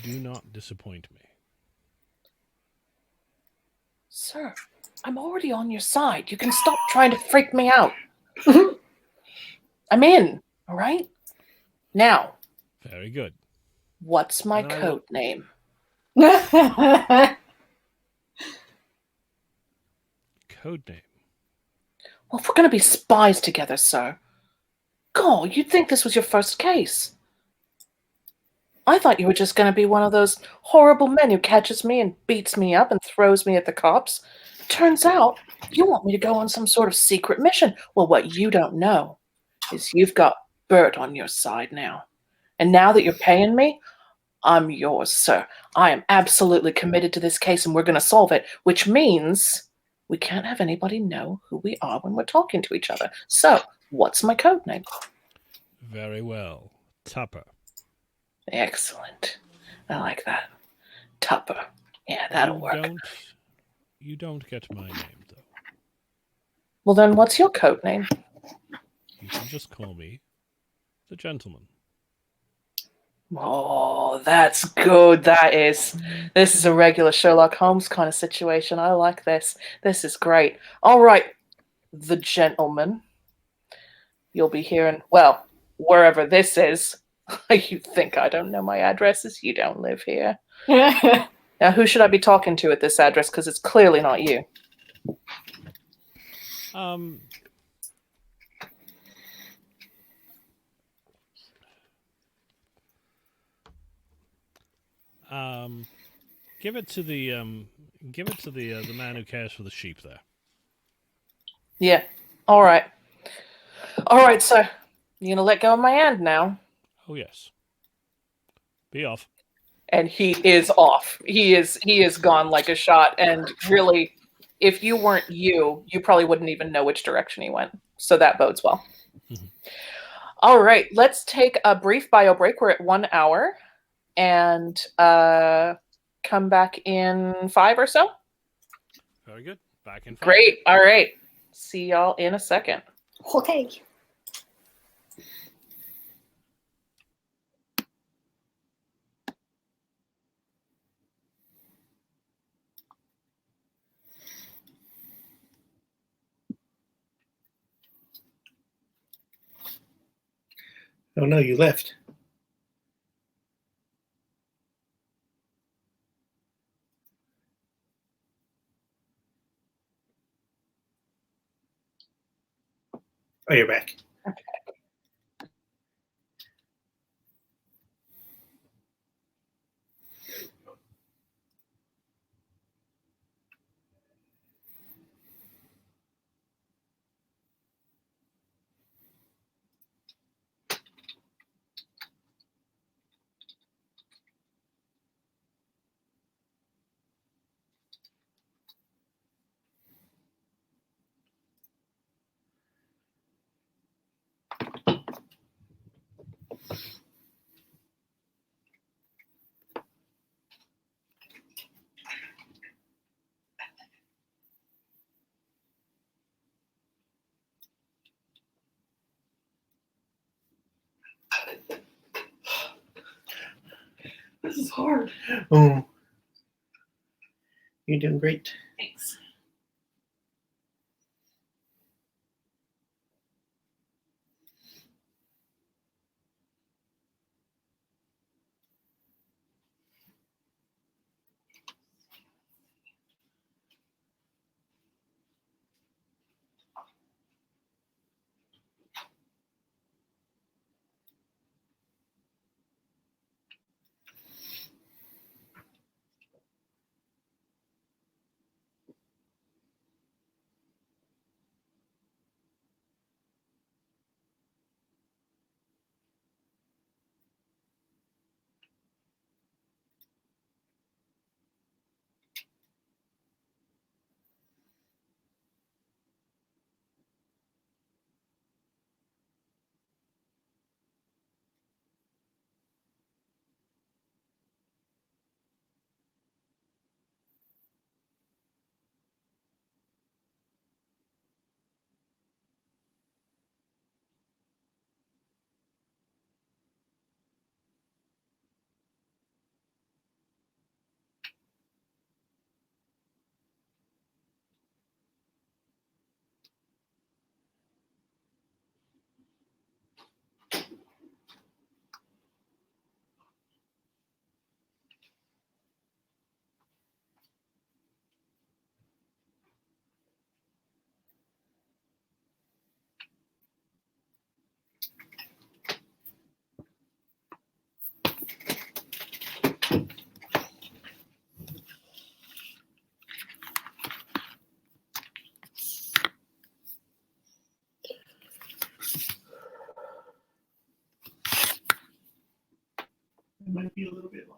Do not disappoint me. Sir, I'm already on your side. You can stop trying to freak me out. I'm in, all right? Now, Very good. what's my And I code name? Code name. Well, if we're going to be spies together, sir. God, you'd think this was your first case. I thought you were just going to be one of those horrible men who catches me and beats me up and throws me at the cops. Turns out, you want me to go on some sort of secret mission. Well, what you don't know is you've got Bert on your side now. And now that you're paying me, I'm yours, sir. I am absolutely committed to this case and we're going to solve it, which means we can't have anybody know who we are when we're talking to each other. So, what's my code name? Very well. Tupper. Excellent. I like that. Tupper. Yeah, that'll work. You don't get my name, though. Well, then what's your code name? You can just call me the gentleman. Oh, that's good. That is. This is a regular Sherlock Holmes kind of situation. I like this. This is great. All right, the gentleman. You'll be hearing, well, wherever this is. You think I don't know my addresses? You don't live here. Now, who should I be talking to at this address? Because it's clearly not you. Give it to the the man who cares for the sheep there. Yeah. All right. All right, sir. You gonna let go of my hand now? Oh yes. Be off. And he is off. He is gone like a shot. And really, if you weren't you probably wouldn't even know which direction he went. So that bodes well. All right, let's take a brief bio break. We're at 1 hour, and come back in 5 or so. Very good. Back in 5. Great. All right. See y'all in a second. Okay. Oh no, you left. Oh, you're back. This is hard. Oh, you're doing great. Thanks. It might be a little bit longer.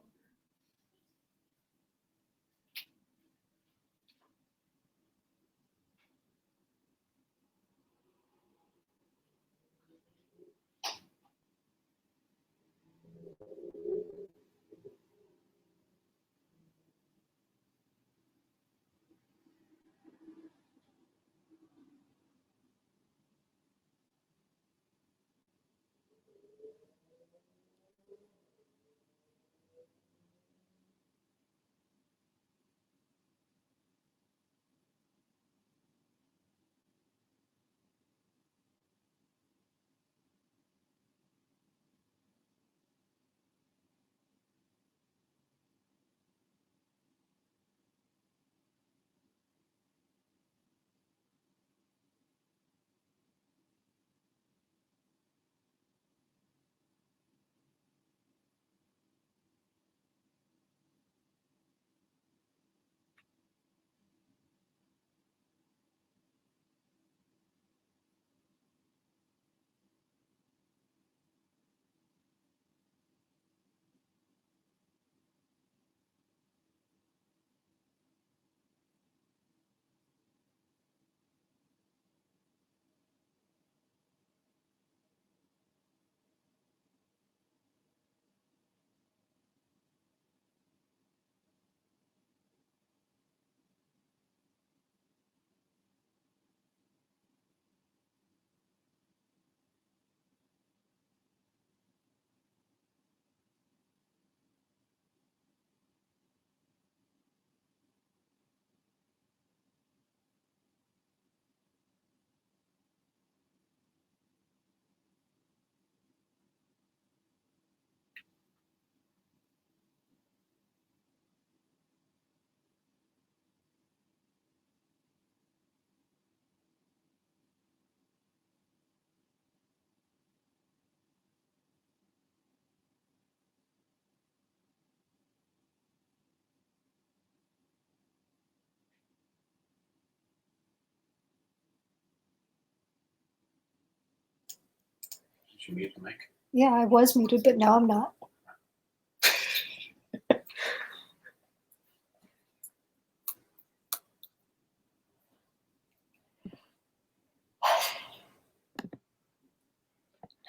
you mute the mic? Yeah, I was muted, but now I'm not.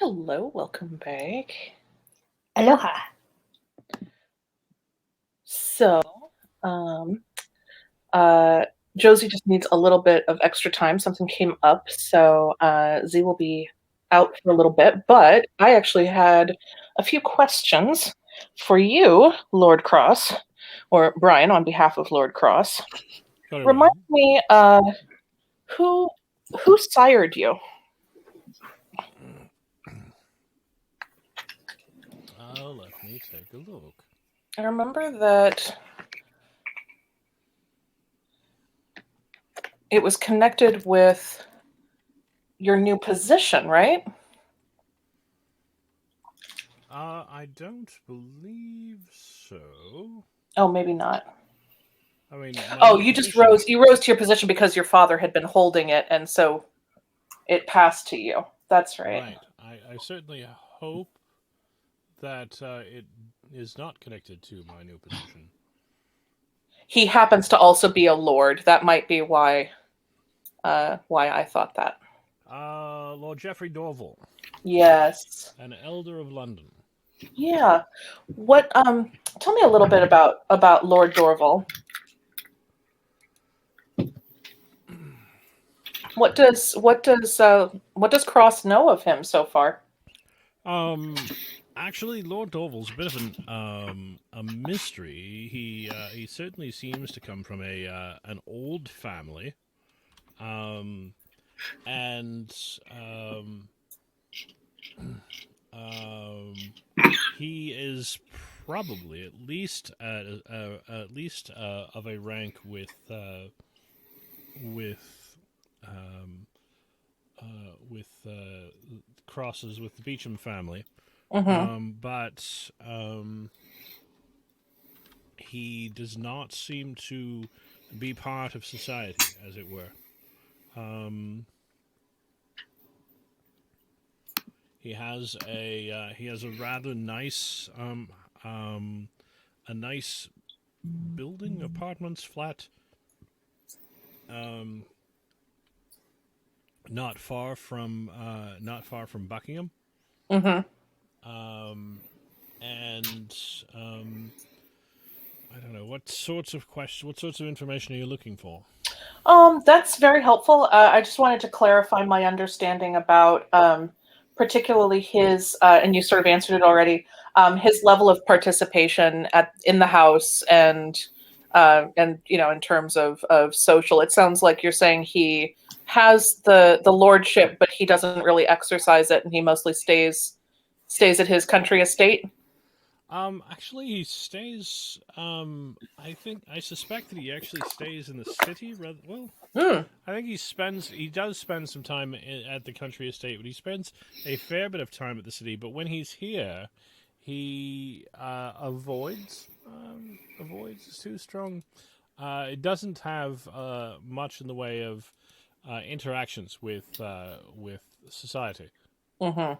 Hello, welcome back. Aloha. So, Josie just needs a little bit of extra time. Something came up, so Z will be out for a little bit. But I actually had a few questions for you, Lord Cross, or Brian, on behalf of Lord Cross. Got it Remind right. me, who sired you? Let me take a look. I remember that it was connected with your new position, right? I don't believe so. Oh, maybe not. I mean, Oh, you just rose. You rose to your position because your father had been holding it, and so it passed to you. That's right. Right. I certainly hope that it is not connected to my new position. He happens to also be a lord. That might be why I thought that. Lord Geoffrey Dorval, Yes. an elder of London. Yeah. What? Tell me a little bit about Lord Dorval. What does Cross know of him so far? Actually, Lord Dorval's a bit of a mystery. He certainly seems to come from an old family, and he is probably at least of a rank with um, crosses with the Beecham family. Mm-hmm. But he does not seem to be part of society, as it were. He has a rather nice a nice building, apartments, flat, um, not far from Buckingham. Mm-hmm. And I don't know what sorts of information are you looking for? That's very helpful. I just wanted to clarify my understanding about particularly his, and you sort of answered it already, his level of participation in the house and in terms of social. It sounds like you're saying he has the lordship, but he doesn't really exercise it, and he mostly stays at his country estate. Actually, he stays. I suspect that he actually stays in the city. Rather, well, I think he does spend some time at the country estate, but he spends a fair bit of time at the city. But when he's here, he avoids. Avoids is too strong. It doesn't have much in the way of interactions with society. Mm-hmm.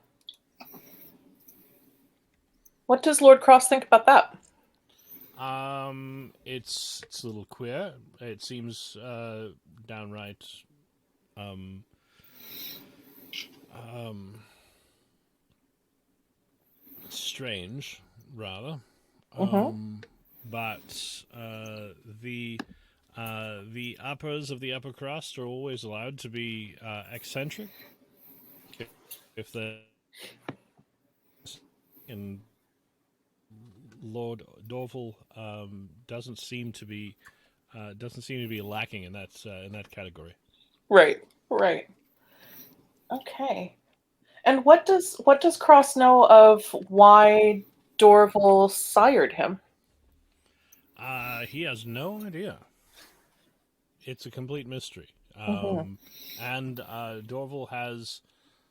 What does Lord Cross think about that? It's a little queer. It seems downright strange, rather. Mm-hmm. But the uppers of the upper crust are always allowed to be eccentric if they and Lord Dorval doesn't seem to be lacking in that category. Right. Right. Okay. And what does Cross know of why Dorval sired him? He has no idea. It's a complete mystery. Mm-hmm. And Dorval has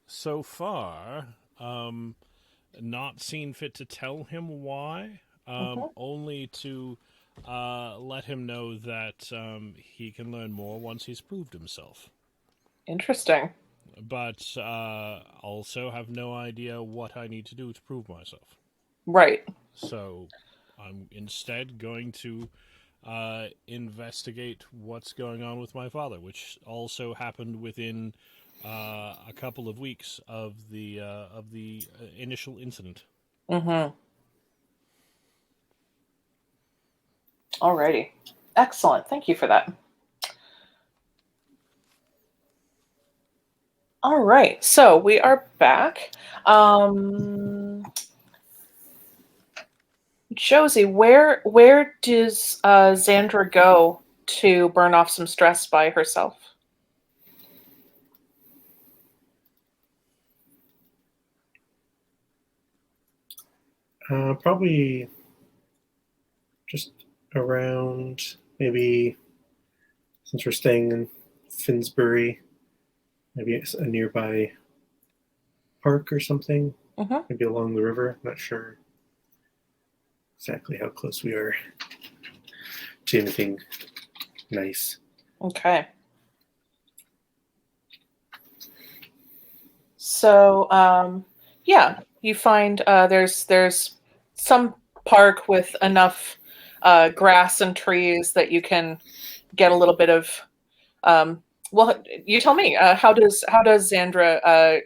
so far not seen fit to tell him why, Mm-hmm. only to let him know that he can learn more once he's proved himself. Interesting. but also have no idea what I need to do to prove myself. Right. So I'm instead going to investigate what's going on with my father, which also happened within a couple of weeks of the initial incident. Mm-hmm. Alrighty. Excellent. Thank you for that. All right. So we are back. Josie, where does Xandra go to burn off some stress by herself? Probably just around, maybe, since we're staying in Finsbury, maybe it's a nearby park or something. Mm-hmm. Maybe along the river. Not sure exactly how close we are to anything nice. Okay. So, yeah, you find there's some park with enough grass and trees that you can get a little bit of. Well, you tell me. How does Xandra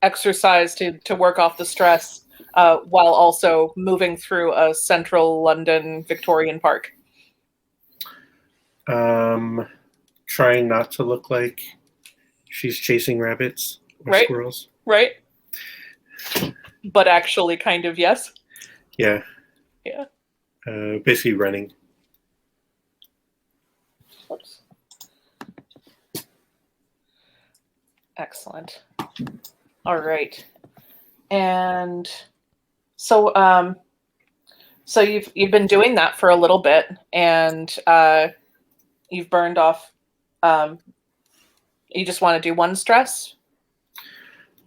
exercise to work off the stress while also moving through a central London Victorian park? Trying not to look like she's chasing rabbits or Right. squirrels. Right. But actually, kind of, yes. Yeah. Yeah. Basically running. Oops. Excellent. All right. And so so you've been doing that for a little bit, and you've burned off. You just want to do one stress?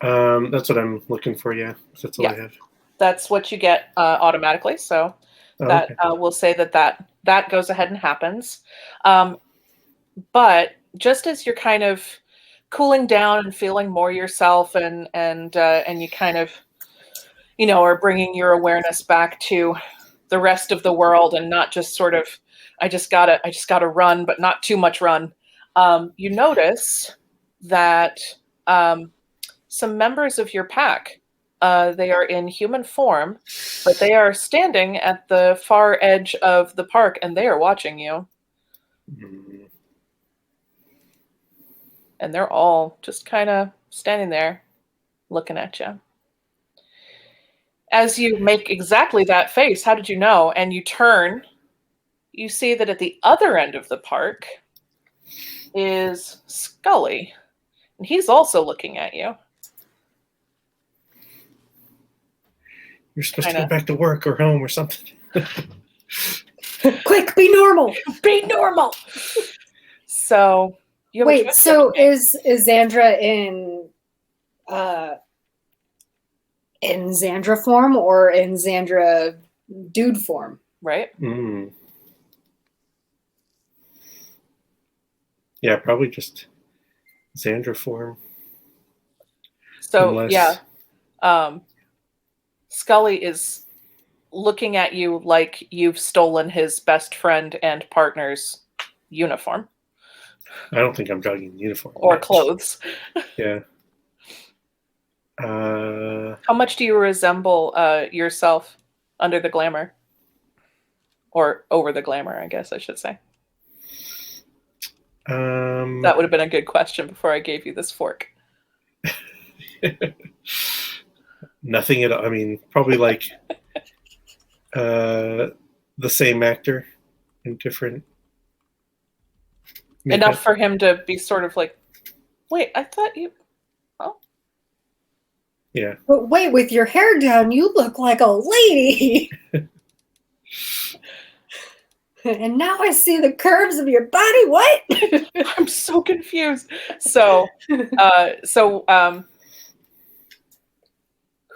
That's what I'm looking for, yeah. That's all Yeah. I have. That's what you get automatically. So that Okay. we'll say that goes ahead and happens. But just as you're kind of cooling down and feeling more yourself, and you kind of, are bringing your awareness back to the rest of the world, and not just sort of, I just gotta run, but not too much run. You notice that some members of your pack, they are in human form, but they are standing at the far edge of the park, and they are watching you. Mm. And they're all just kind of standing there looking at you. As you make exactly that face, how did you know? And you turn, you see that at the other end of the park is Scully. And he's also looking at you. You're supposed to Kinda. go back to work or home or something. Quick, be normal. Be normal! So, you have a Wait, choice so to make. is Xandra in Xandra form or in Xandra dude form? Right? Mm. Yeah, probably just Xandra form. So, Unless... yeah. Scully is looking at you like you've stolen his best friend and partner's uniform. I don't think I'm jogging uniform. Or clothes. Yeah. How much do you resemble yourself under the glamour? Or over the glamour, I guess I should say. That would have been a good question before I gave you this fork. Nothing at all. I mean, probably like the same actor in different makeup. Enough for him to be sort of like, wait, I thought you... Oh. Yeah. But wait, with your hair down, you look like a lady. And now I see the curves of your body. What? I'm so confused. So, who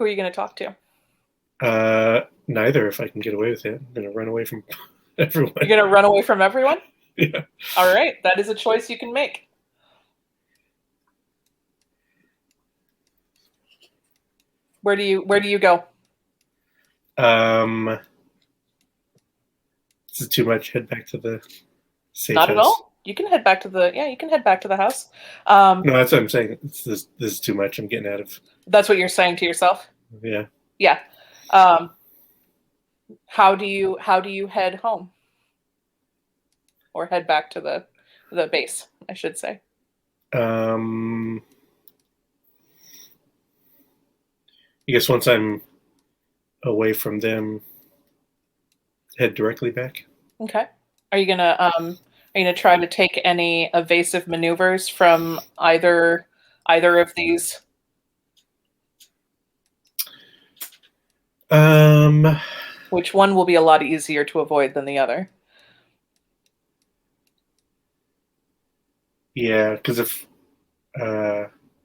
are you going to talk to? Neither, if I can get away with it. I'm going to run away from everyone. You're going to run away from everyone? Yeah. All right. That is a choice you can make. Where do you go? This is too much. Head back to the safe Not house. at all. You can head back to the house. No, that's what I'm saying. This is too much. I'm getting out of. That's what you're saying to yourself? Yeah. Yeah. How do you head home? Or head back to the base, I should say. I guess once I'm away from them, head directly back. Okay. Are you gonna try to take any evasive maneuvers from either of these? Which one will be a lot easier to avoid than the other? Yeah, because if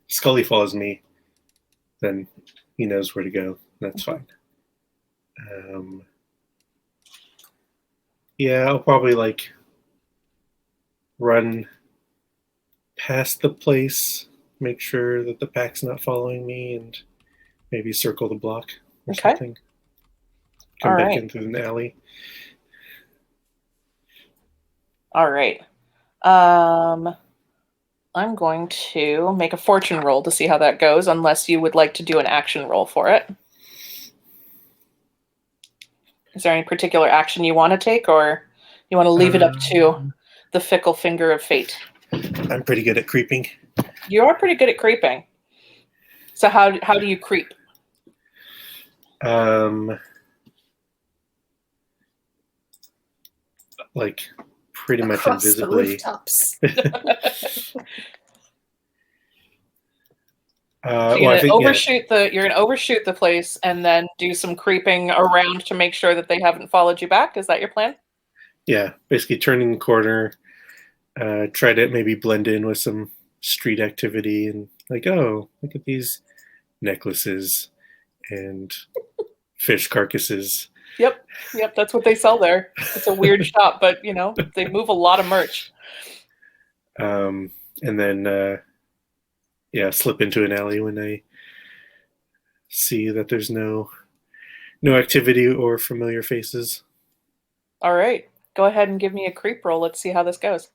Scully follows me, then he knows where to go. That's fine. Yeah, I'll probably run past the place, make sure that the pack's not following me, and maybe circle the block or Okay. something. Come All back right. in through the alley. All right. I'm going to make a fortune roll to see how that goes, unless you would like to do an action roll for it. Is there any particular action you want to take, or you want to leave it up to the fickle finger of fate? I'm pretty good at creeping. You are pretty good at creeping. So how do you creep? Pretty much Across invisibly. the rooftops. So you're gonna overshoot the place and then do some creeping around to make sure that they haven't followed you back. Is that your plan? Yeah, basically turning the corner, try to maybe blend in with some street activity and oh, look at these necklaces and fish carcasses. Yep, that's what they sell there. It's a weird shop, but they move a lot of merch. And then slip into an alley when I see that there's no activity or familiar faces. All right, go ahead and give me a creep roll. Let's see how this goes.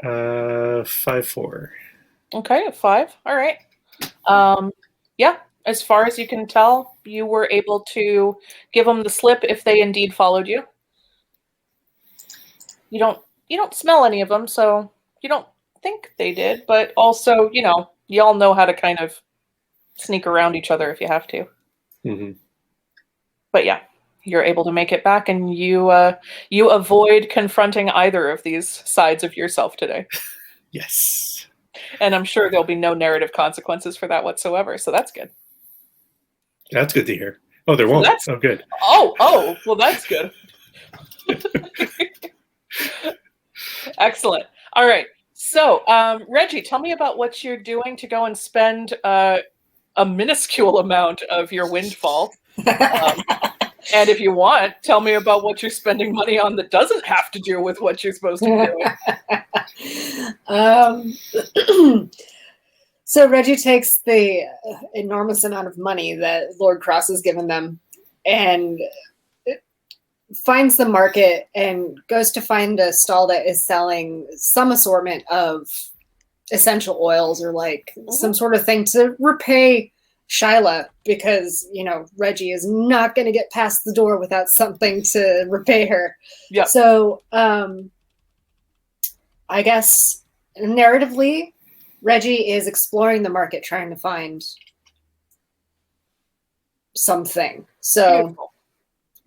5-4. Okay, a 5. All right. Yeah, as far as you can tell, you were able to give them the slip if they indeed followed you. You don't smell any of them, so you don't think they did, but also, you all know how to kind of sneak around each other if you have to. Mm-hmm. But yeah, you're able to make it back, and you avoid confronting either of these sides of yourself today. Yes. And I'm sure there'll be no narrative consequences for that whatsoever, so that's good. That's good to hear. Oh, there won't. That's- Oh, good. Oh, well, that's good. Excellent. All right. So, Reggie, tell me about what you're doing to go and spend a minuscule amount of your windfall. And if you want, tell me about what you're spending money on that doesn't have to do with what you're supposed to be doing. So Reggie takes the enormous amount of money that Lord Cross has given them and finds the market and goes to find a stall that is selling some assortment of essential oils or some sort of thing to repay Shyla, because Reggie is not going to get past the door without something to repay her. Yeah. So I guess narratively, Reggie is exploring the market, trying to find something. So Beautiful.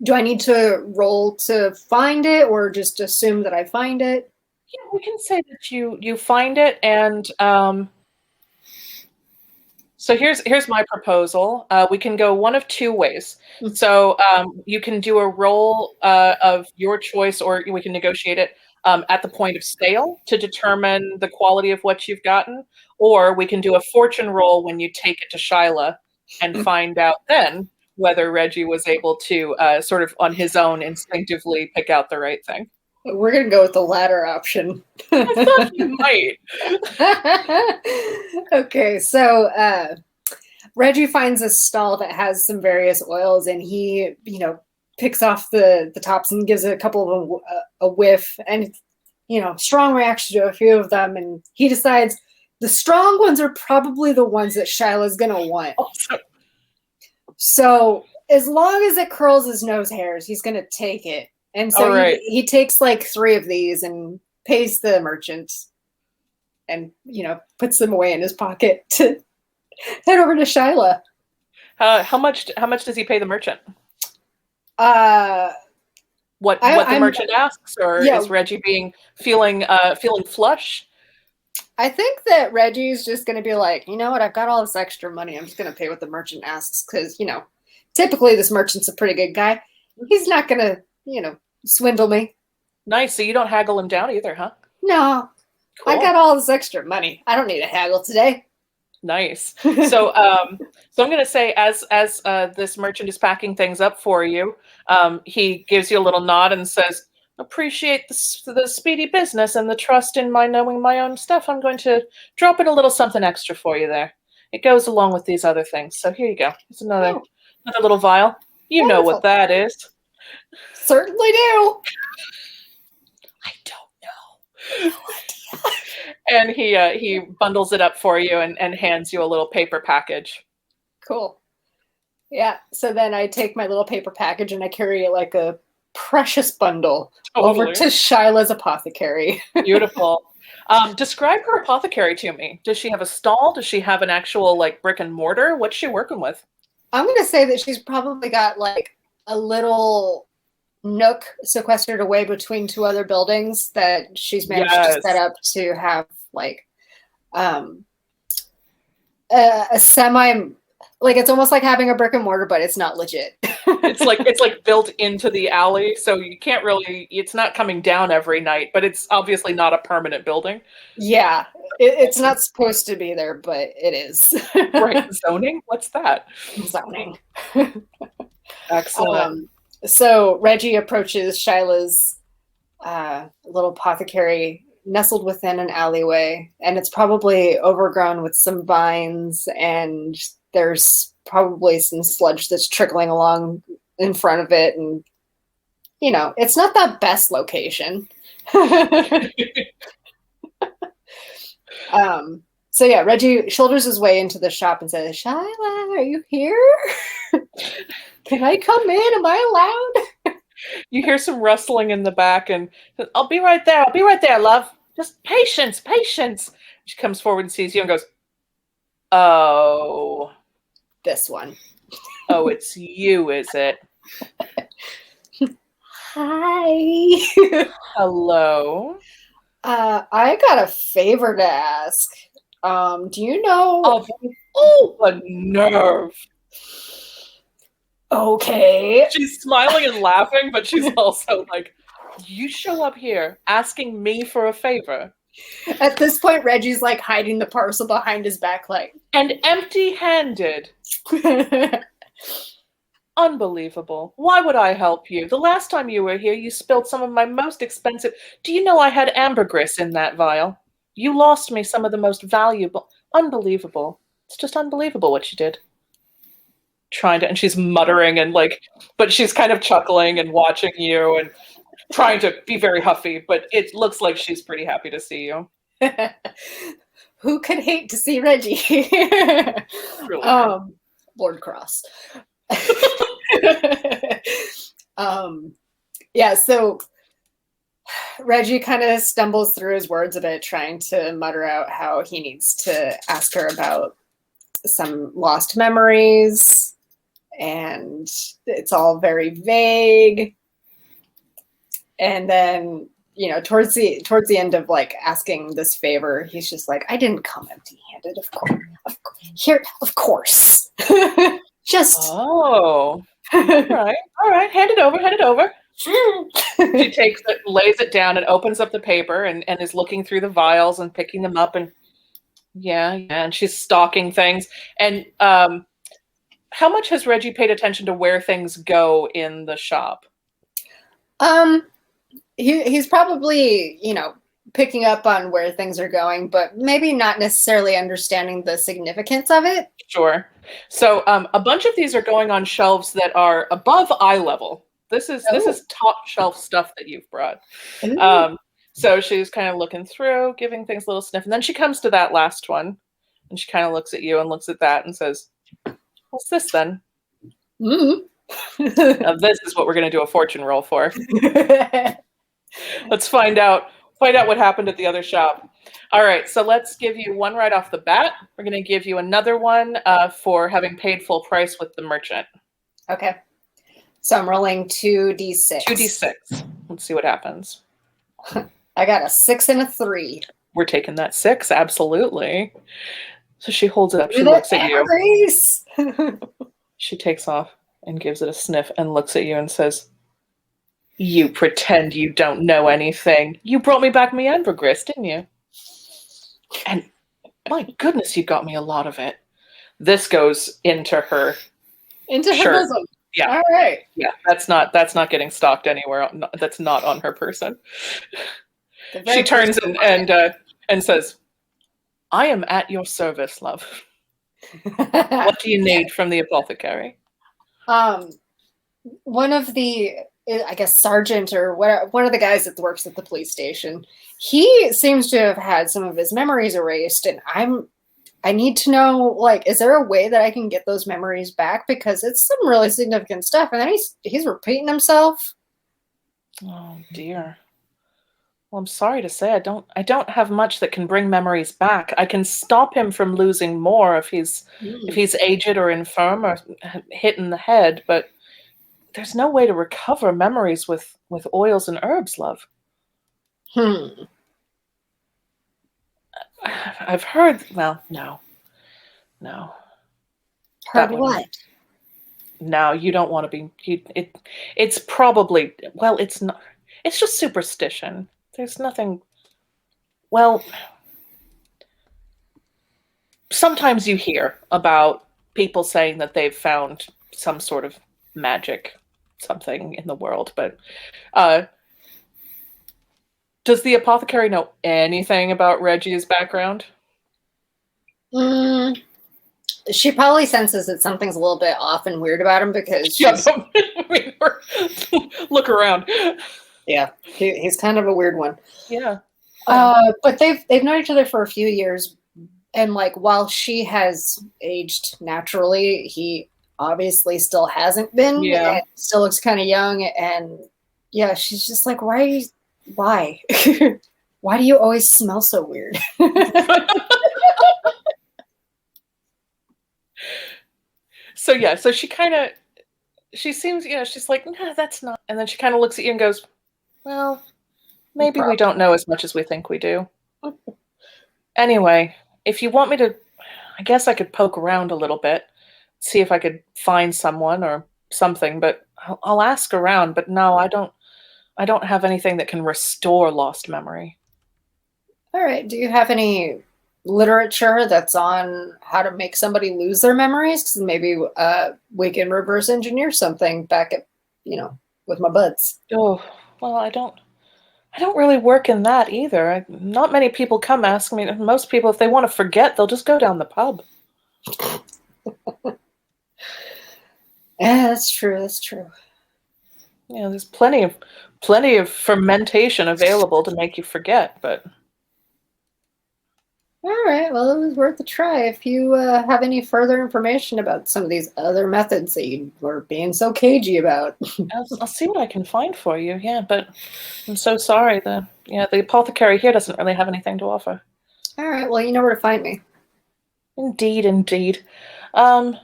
Do I need to roll to find it, or just assume that I find it? Yeah, we can say that you find it, and so here's my proposal. We can go one of two ways. So you can do a roll of your choice, or we can negotiate it at the point of sale to determine the quality of what you've gotten, or we can do a fortune roll when you take it to Shyla and find out then whether Reggie was able to sort of on his own instinctively pick out the right thing. We're gonna go with the latter option. I thought you might. Okay, so Reggie finds a stall that has some various oils, and he, picks off the tops and gives a couple of them a whiff, and strong reaction to a few of them, and he decides the strong ones are probably the ones that Shyla's gonna want. So as long as it curls his nose hairs, he's gonna take it. And so he takes like 3 of these and pays the merchant and, puts them away in his pocket to head over to Shyla. How much does he pay the merchant? What the merchant asks, or is Reggie feeling flush? I think that Reggie's just going to be like, you know what? I've got all this extra money. I'm just going to pay what the merchant asks because, typically this merchant's a pretty good guy. He's not going to, swindle me. Nice. So you don't haggle him down either, huh? No. Cool. I got all this extra money. I don't need a haggle today. Nice. So I'm going to say, as this merchant is packing things up for you, he gives you a little nod and says, appreciate the speedy business and the trust in my knowing my own stuff. I'm going to drop in a little something extra for you there. It goes along with these other things. So here you go. It's another little vial. You know what that is. Certainly do. I don't know. No idea. And he bundles it up for you and hands you a little paper package. Cool. Yeah. So then I take my little paper package and I carry it like a precious bundle over to Shyla's apothecary. Beautiful. Describe her apothecary to me. Does she have a stall? Does she have an actual like brick and mortar? What's she working with? I'm going to say that she's probably got like a little nook sequestered away between 2 other buildings that she's managed to set up to have like a semi, like it's almost like having a brick and mortar, but it's not legit. it's like built into the alley, so you can't really, it's not coming down every night, but it's obviously not a permanent building. Yeah, it's not supposed to be there, but it is. Right. Zoning? What's that? Zoning. Excellent. So Reggie approaches Shyla's little apothecary nestled within an alleyway, and it's probably overgrown with some vines, and there's probably some sludge that's trickling along in front of it, and it's not the best location. So yeah, Reggie shoulders his way into the shop and says, Shyla, are you here? Can I come in? Am I allowed? You hear some rustling in the back, and I'll be right there. I'll be right there, love. Just patience. She comes forward and sees you and goes, oh. This one. Oh, it's you, is it? Hi. Hello. I got a favor to ask. Do you know? Oh, the nerve. Okay. She's smiling and laughing, but she's also like, you show up here asking me for a favor. At this point, Reggie's like hiding the parcel behind his back, like. And empty-handed. Unbelievable. Why would I help you? The last time you were here, you spilled some of my most expensive... Do you know I had ambergris in that vial? You lost me some of the most valuable... Unbelievable. It's just unbelievable what you did. And she's muttering and like... But she's kind of chuckling and watching you and trying to be very huffy, but it looks like she's pretty happy to see you. Who could hate to see Reggie? Really Lord Cross. Yeah, so Reggie kind of stumbles through his words a bit, trying to mutter out how he needs to ask her about some lost memories, and it's all very vague. And then, towards the end of like asking this favor, he's just like, I didn't come empty-handed, of course. Just all right, hand it over. She takes it, lays it down, and opens up the paper and is looking through the vials and picking them up, and and she's stocking things. And how much has Reggie paid attention to where things go in the shop? he's probably, picking up on where things are going, but maybe not necessarily understanding the significance of it. Sure. So a bunch of these are going on shelves that are above eye level. This is top shelf stuff that you've brought. Ooh. So she's kind of looking through, giving things a little sniff, and then she comes to that last one, and she kind of looks at you and looks at that and says, "What's this then?" Mm. Now, this is what we're going to do a fortune roll for. Let's find out what happened at the other shop. All right, so let's give you one right off the bat. We're going to give you another one for having paid full price with the merchant. Okay. So I'm rolling 2d6. 2d6. Let's see what happens. I got a 6 and a 3. We're taking that 6, absolutely. So she holds it up. She Do looks that, at you. Grace. She takes off and gives it a sniff and looks at you and says, "You pretend you don't know anything. You brought me back my ambergris, didn't you? And my goodness, you got me a lot of it." This goes into her Into her shirt. bosom. Yeah. All right. Yeah, that's not getting stocked anywhere. That's not on her person. She turns and says, "I am at your service, love. What do you need from the apothecary?" One of the, I guess, sergeant or one of the guys that works at the police station, he seems to have had some of his memories erased, and I need to know, is there a way that I can get those memories back? Because it's some really significant stuff, and then he's repeating himself. Oh dear. Well, I'm sorry to say I don't have much that can bring memories back. I can stop him from losing more if he's aged or infirm or hit in the head, but there's no way to recover memories with oils and herbs, love. I've heard. Well, no. Heard what? No, you don't want to be. It's probably. Well, it's not. It's just superstition. There's nothing. Well, sometimes you hear about people saying that they've found some sort of magic something in the world, but does the apothecary know anything about Reggie's background? She probably senses that something's a little bit off and weird about him because look around. Yeah, he's kind of a weird one. Yeah. But they've known each other for a few years, and while she has aged naturally, he obviously still hasn't been. Yeah. And still looks kind of young, and yeah, she's just like, why? Why do you always smell so weird? So she seems, she's like, "No, that's not," and then she kind of looks at you and goes, "Well, maybe we don't know as much as we think we do. Anyway, if you want me to, I guess I could poke around a little bit, see if I could find someone or something, but I'll ask around, but no, I don't have anything that can restore lost memory." All right. Do you have any literature that's on how to make somebody lose their memories? Because maybe we can reverse engineer something back at, with my buds. Oh, well, I don't really work in that either. Not many people come ask me. Most people, if they want to forget, they'll just go down the pub. Yeah, that's true. That's true. There's plenty of fermentation available to make you forget, but. All right. Well, it was worth a try. If you have any further information about some of these other methods that you were being so cagey about. I'll see what I can find for you. Yeah, but I'm so sorry. The apothecary here doesn't really have anything to offer. All right. Well, you know where to find me. Indeed. Can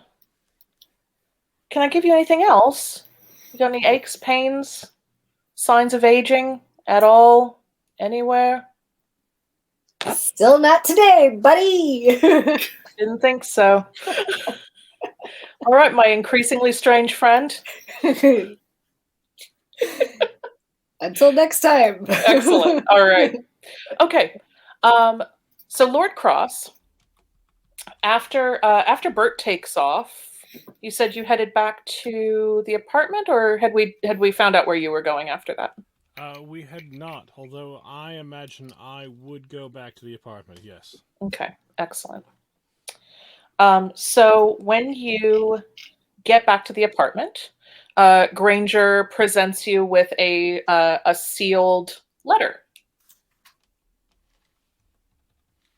I give you anything else? You got any aches, pains, signs of aging at all? Anywhere? Still not today, buddy. Didn't think so. All right, my increasingly strange friend. Until next time. Excellent. All right. Okay. So Lord Cross, after Bert takes off, you said you headed back to the apartment, or had we found out where you were going after that? We had not, although I imagine I would go back to the apartment, yes. Okay, excellent. So when you get back to the apartment, Granger presents you with a sealed letter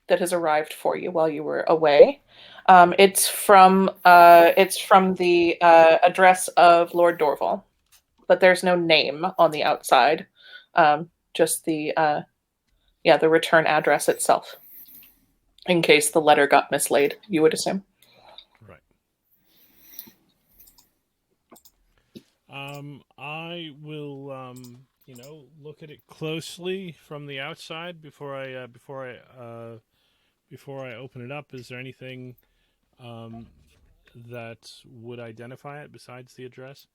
that has arrived for you while you were away. It's from the address of Lord Dorval, but there's no name on the outside. Just the return address itself, in case the letter got mislaid, you would assume. Right. I will, look at it closely from the outside before I open it up. Is there anything that would identify it besides the address?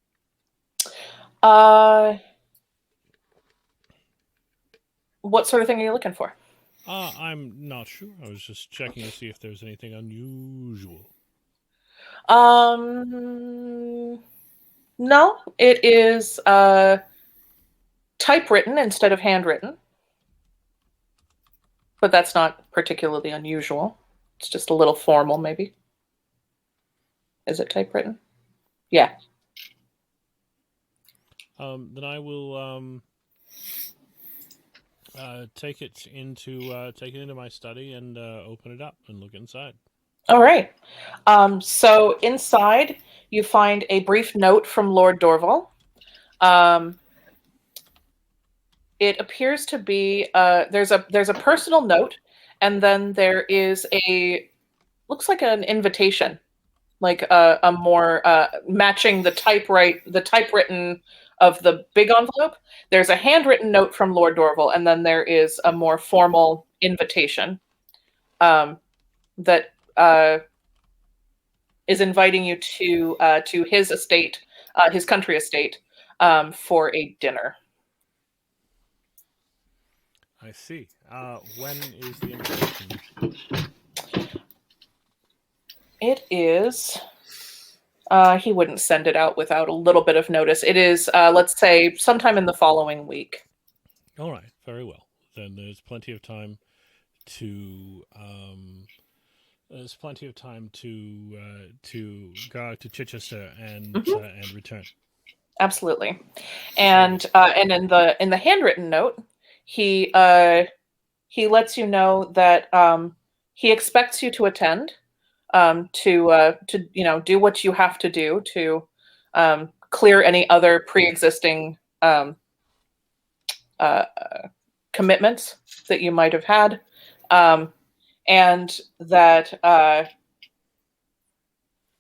What sort of thing are you looking for? I'm not sure. I was just checking to see if there's anything unusual. No, it is typewritten instead of handwritten. But that's not particularly unusual. It's just a little formal, maybe. Is it typewritten? Yeah. Then I will take it into my study and open it up and look inside. All right. So inside, you find a brief note from Lord Dorval. It appears to be there's a personal note, and then there is looks like an invitation, like a more matching the typewritten of the big envelope. There's a handwritten note from Lord Dorval, and then there is a more formal invitation that is inviting you to his estate, his country estate, for a dinner. I see. When is the invitation? It is. He wouldn't send it out without a little bit of notice. It is, let's say, sometime in the following week. All right, very well. Then there's plenty of time to go out to Chichester and return. Absolutely, and in the handwritten note, he lets you know that he expects you to attend, to do what you have to do to clear any other pre-existing commitments that you might have had, and that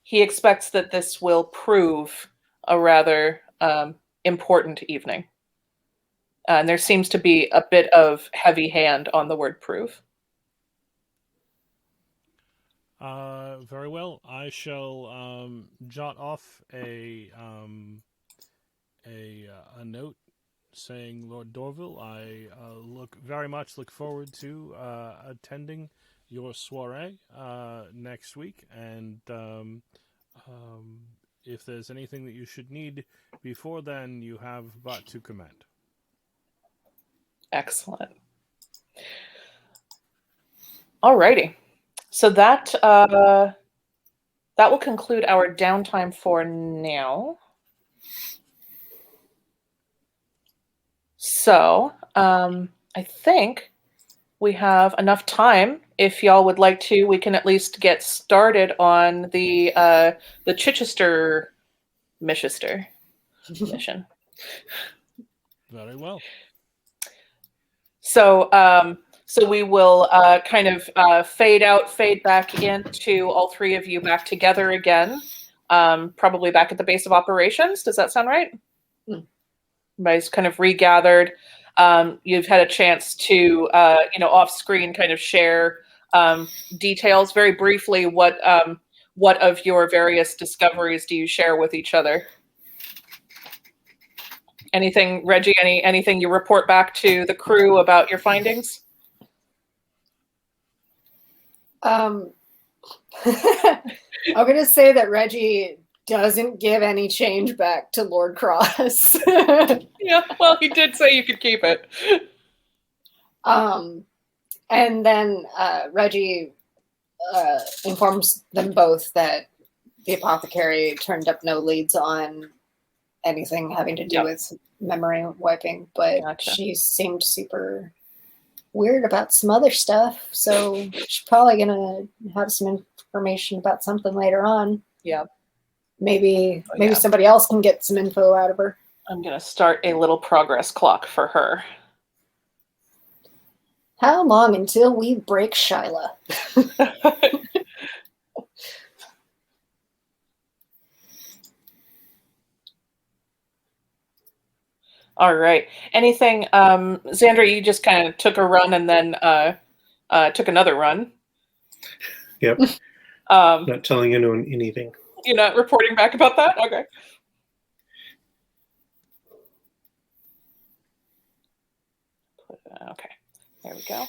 he expects that this will prove a rather important evening. And there seems to be a bit of heavy hand on the word prove. Very well. I shall jot off a note saying, Lord Dorval, I very much look forward to attending your soiree next week, and if there's anything that you should need before then, you have but to command. Excellent. Alrighty. So that will conclude our downtime for now. So I think we have enough time. If y'all would like to, we can at least get started on the Chichester mission. Very well. So we will kind of fade out, fade back into all three of you back together again, probably back at the base of operations. Does that sound right? Everybody's kind of regathered. You've had a chance to, off screen kind of share details very briefly. What of your various discoveries do you share with each other? Anything, Reggie? Anything you report back to the crew about your findings? I'm going to say that Reggie doesn't give any change back to Lord Cross. Yeah, well, he did say you could keep it. And then Reggie informs them both that the apothecary turned up no leads on anything having to do with memory wiping, but she seemed super weird about some other stuff, so she's probably gonna have some information about something later on. Yeah. Maybe somebody else can get some info out of her. I'm gonna start a little progress clock for her. How long until we break Shyla? All right. Anything, Xandra, you just kind of took a run and then took another run. Yep. Not telling anyone anything. You're not reporting back about that? Okay. Okay. There we go.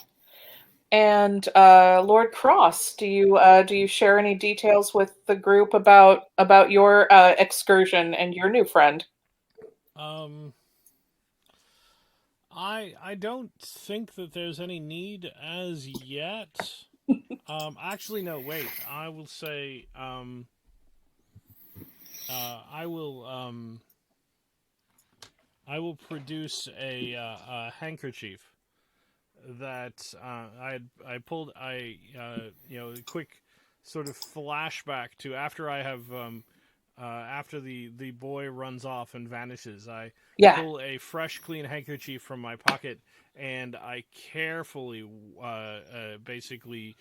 And Lord Cross, do you share any details with the group about your excursion and your new friend? I don't think that there's any need as yet. Actually, no. Wait. I will say. I will produce a handkerchief that I pulled. A quick sort of flashback to after I have after the boy runs off and vanishes. I pull a fresh, clean handkerchief from my pocket and I carefully, basically,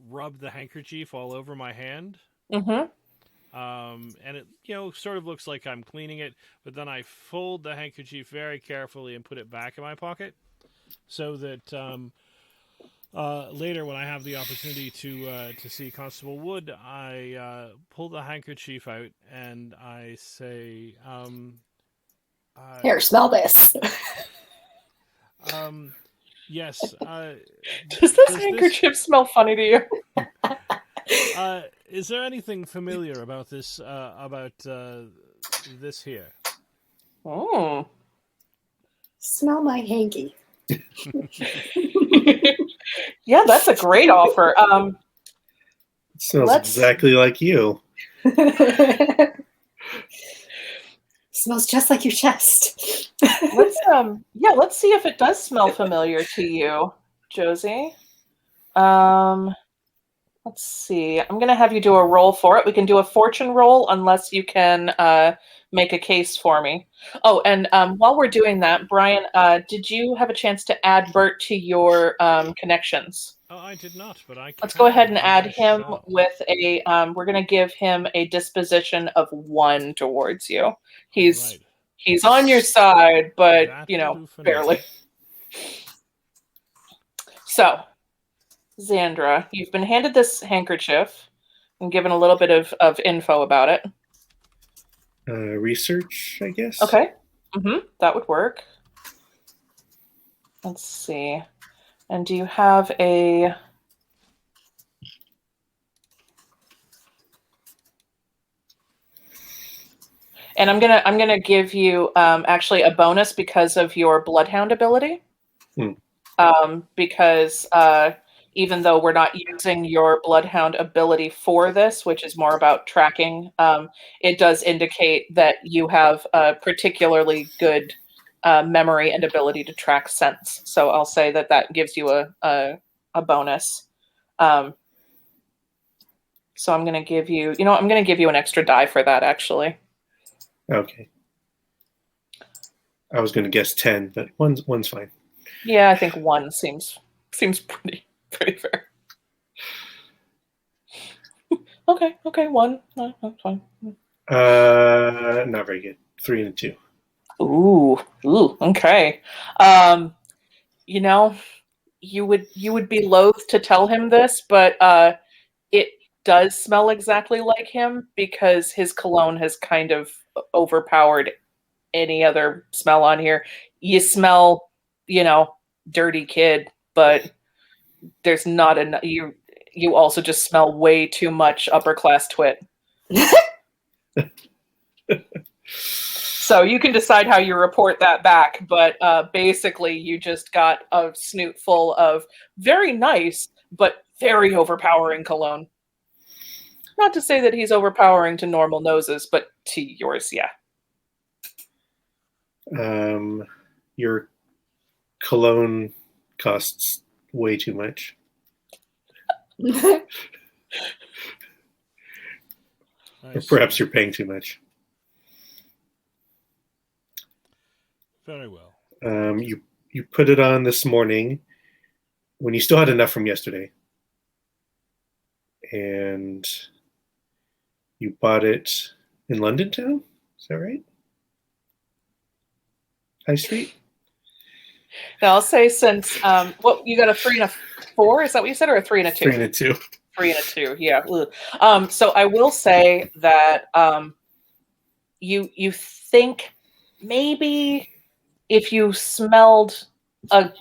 rub the handkerchief all over my hand. Mm-hmm. And it, sort of looks like I'm cleaning it, but then I fold the handkerchief very carefully and put it back in my pocket, so that later when I have the opportunity to see Constable Wood, I pull the handkerchief out and I say, "Here, smell this." Yes. Does this handkerchief smell funny to you? Is there anything familiar about this? This here? Oh. Smell my hanky. Yeah, that's a great offer. It smells exactly like you. Smells just like your chest. Let's see if it does smell familiar to you, Josie. Let's see. I'm going to have you do a roll for it. We can do a fortune roll unless you can make a case for me. Oh, and while we're doing that, Brian, did you have a chance to add Bert to your connections? Oh, I did not, but Let's go ahead and add him with a, we're going to give him a disposition of 1 towards you. He's on your side, but, barely. So, Xandra, you've been handed this handkerchief and given a little bit of info about it. Research, I guess. Okay. That would work. Let's see. And do you have a... And I'm gonna give you actually a bonus because of your Bloodhound ability. Because even though we're not using your Bloodhound ability for this, which is more about tracking, it does indicate that you have a particularly good memory and ability to track scents. So I'll say that gives you a bonus. So I'm going to give you, I'm going to give you an extra die for that, actually. Okay. I was going to guess 10, but one's fine. Yeah, I think 1 seems pretty fair. Okay, 1. No, that's fine. Not very good. 3 and a 2. Ooh, okay. You would be loath to tell him this, but it does smell exactly like him because his cologne has kind of overpowered any other smell on here. You smell, dirty kid, but there's not enough. You also just smell way too much upper class twit. So you can decide how you report that back, but basically you just got a snoot full of very nice but very overpowering cologne. Not to say that he's overpowering to normal noses, but to yours, yeah. Your cologne costs way too much. Or perhaps you're paying too much. Very well. You put it on this morning when you still had enough from yesterday. And you bought it in London town? Is that right? High Street? Now I'll say since what you got a 3 and a 4, is that what you said, or a 3 and a 2? 3 and a 2. 3 and a 2, yeah. So I will say that you think maybe if you smelled a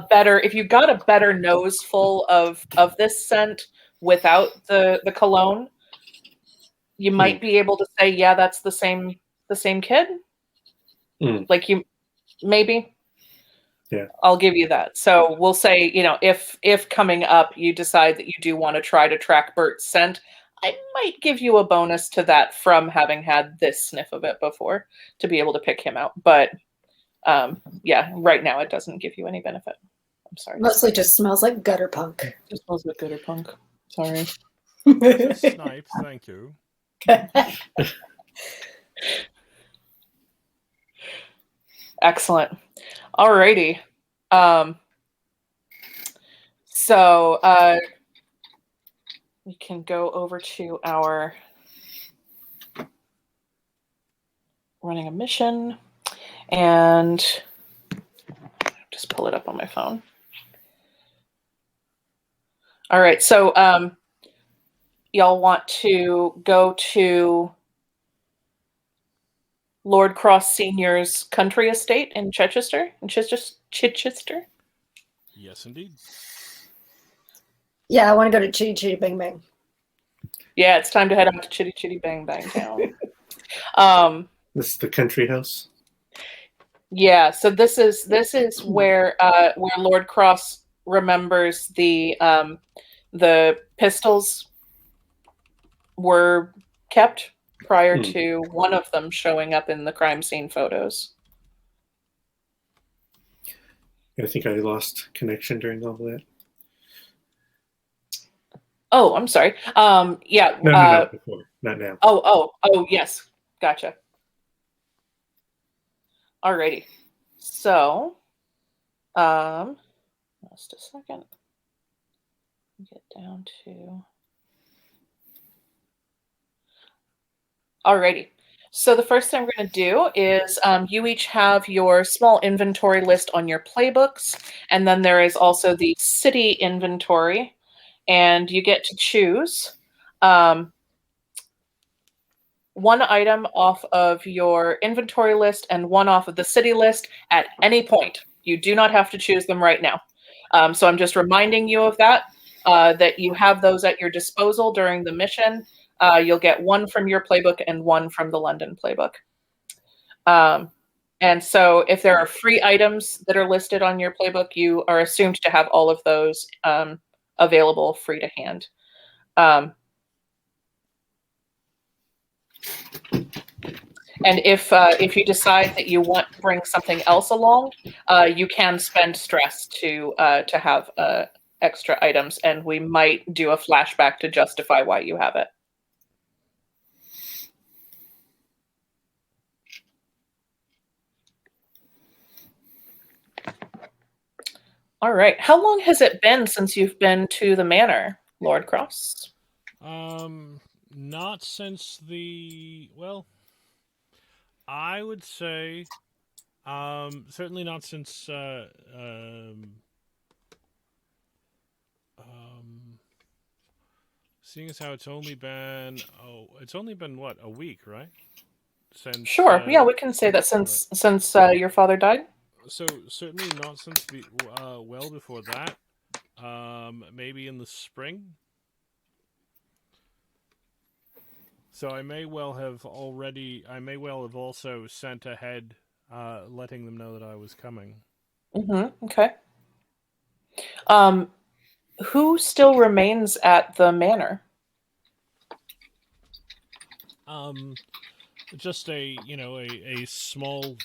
better, if you got a better nose full of this scent without the cologne, you might be able to say, yeah, that's the same kid. Like you maybe. Yeah. I'll give you that. So we'll say, if coming up you decide that you do want to try to track Bert's scent, I might give you a bonus to that from having had this sniff of it before to be able to pick him out. But yeah, right now it doesn't give you any benefit. I'm sorry. Mostly just smells like gutter punk. It just smells like gutter punk. Sorry. Snipe, thank you. Excellent. Alrighty. So we can go over to our running a mission and just pull it up on my phone. All right, so y'all want to go to Lord Cross Senior's country estate in Chichester? Chichester? Yes, indeed. Yeah, I want to go to Chitty Chitty Bang Bang. Yeah, it's time to head out to Chitty Chitty Bang Bang Town. This is the country house. Yeah, so this is where Lord Cross remembers the pistols were kept prior to one of them showing up in the crime scene photos. I think I lost connection during all of that. Oh, I'm sorry. Yeah. No, before, not now. Oh, yes. Gotcha. Alrighty. So, just a second. Get down to. Alrighty. So the first thing we're going to do is you each have your small inventory list on your playbooks, and then there is also the city inventory, and you get to choose one item off of your inventory list and one off of the city list at any point. You do not have to choose them right now. So I'm just reminding you of that you have those at your disposal during the mission. You'll get one from your playbook and one from the London playbook. And so if there are free items that are listed on your playbook, you are assumed to have all of those available free to hand. And if you decide that you want to bring something else along, you can spend stress to have extra items, and we might do a flashback to justify why you have it. All right. How long has it been since you've been to the manor, Lord Cross? Not since I would say, certainly not since, seeing as how it's only been, what, a week, right? Since, sure. Yeah, we can say that since your father died. So certainly not since well before that. Maybe in the spring. So I may well have also sent ahead, letting them know that I was coming. Okay. Who still remains at the manor? Just a small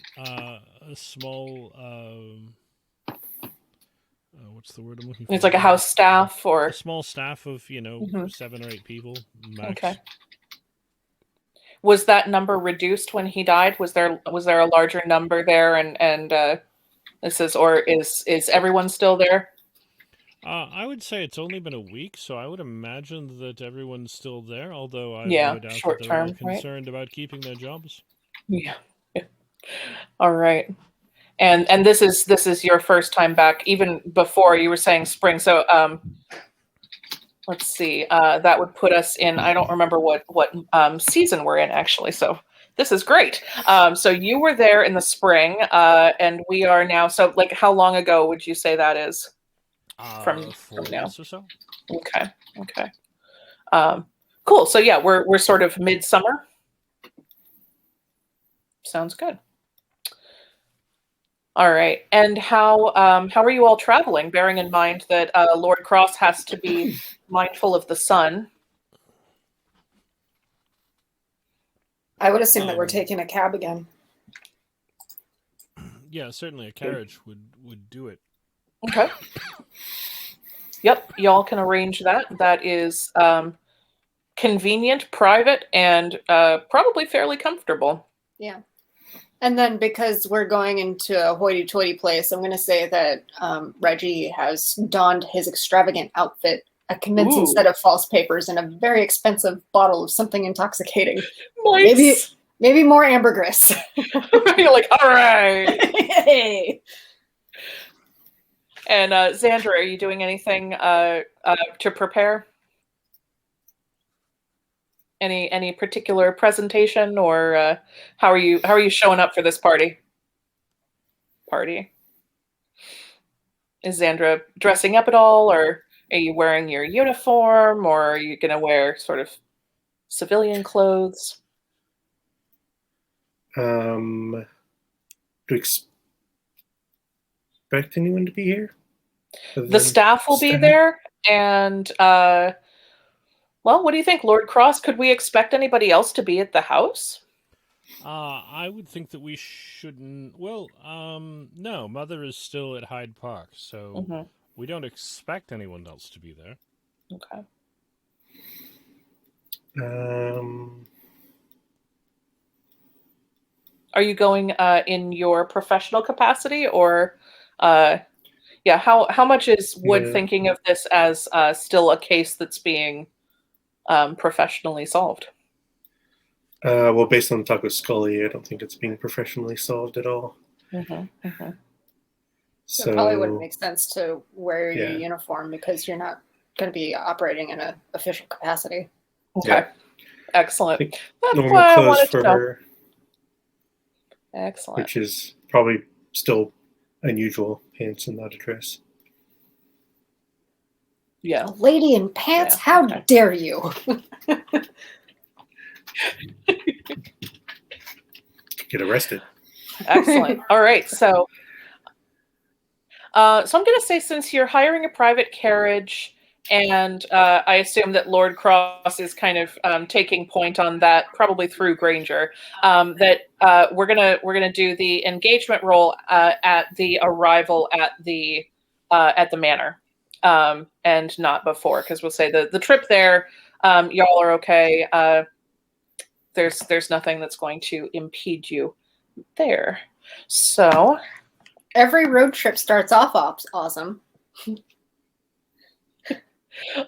what's the word I'm looking for? It's like a house staff, or a small staff of 7 or 8 people max. Okay. Was that number reduced when he died? Was there a larger number there? And is everyone still there? I would say it's only been a week, so I would imagine that everyone's still there. Although I have Yeah, no doubt that short they're all term, right? concerned about keeping their jobs. Yeah. All right. And this is your first time back. Even before you were saying spring. So let's see. That would put us in. I don't remember what season we're in actually. So this is great. So you were there in the spring, and we are now. So like, how long ago would you say that is? From 4 now. months or so. Okay. Cool. So yeah, we're sort of midsummer. Sounds good. All right. And how are you all traveling? Bearing in mind that Lord Cross has to be mindful of the sun. I would assume that we're taking a cab again. Yeah, certainly a carriage would do it. Okay. Yep, y'all can arrange that. That is convenient, private, and probably fairly comfortable. Yeah. And then because we're going into a hoity-toity place, I'm going to say that Reggie has donned his extravagant outfit, a convincing set of false papers, and a very expensive bottle of something intoxicating. Nice. Maybe more ambergris. You're like, all right. Hey. And Xandra, are you doing anything to prepare? Any particular presentation, or how are you showing up for this party? Is Xandra dressing up at all, or are you wearing your uniform, or are you gonna wear sort of civilian clothes? Do you expect anyone to be here? The staff will be there, and well, what do you think, Lord Cross? Could we expect anybody else to be at the house? I would think that we shouldn't. Well, no, Mother is still at Hyde Park, so we don't expect anyone else to be there. Okay. Are you going in your professional capacity, or yeah? How much is Wood thinking of this as still a case that's being professionally solved? Well, based on the talk with Scully, I don't think it's being professionally solved at all. So it probably wouldn't make sense to wear your uniform because you're not going to be operating in an official capacity. Okay. Yeah. Excellent. That's normal why clothes I wanted for to know. her. Excellent. Which is probably still unusual, pants and not a dress. Yeah. A lady in pants? Yeah. How dare you? Get arrested. Excellent. All right. So I'm going to say, since you're hiring a private carriage, and I assume that Lord Cross is kind of taking point on that, probably through Granger, that we're gonna do the engagement roll at the arrival at the manor, and not before, because we'll say the trip there, y'all are okay. There's nothing that's going to impede you there. So every road trip starts off awesome.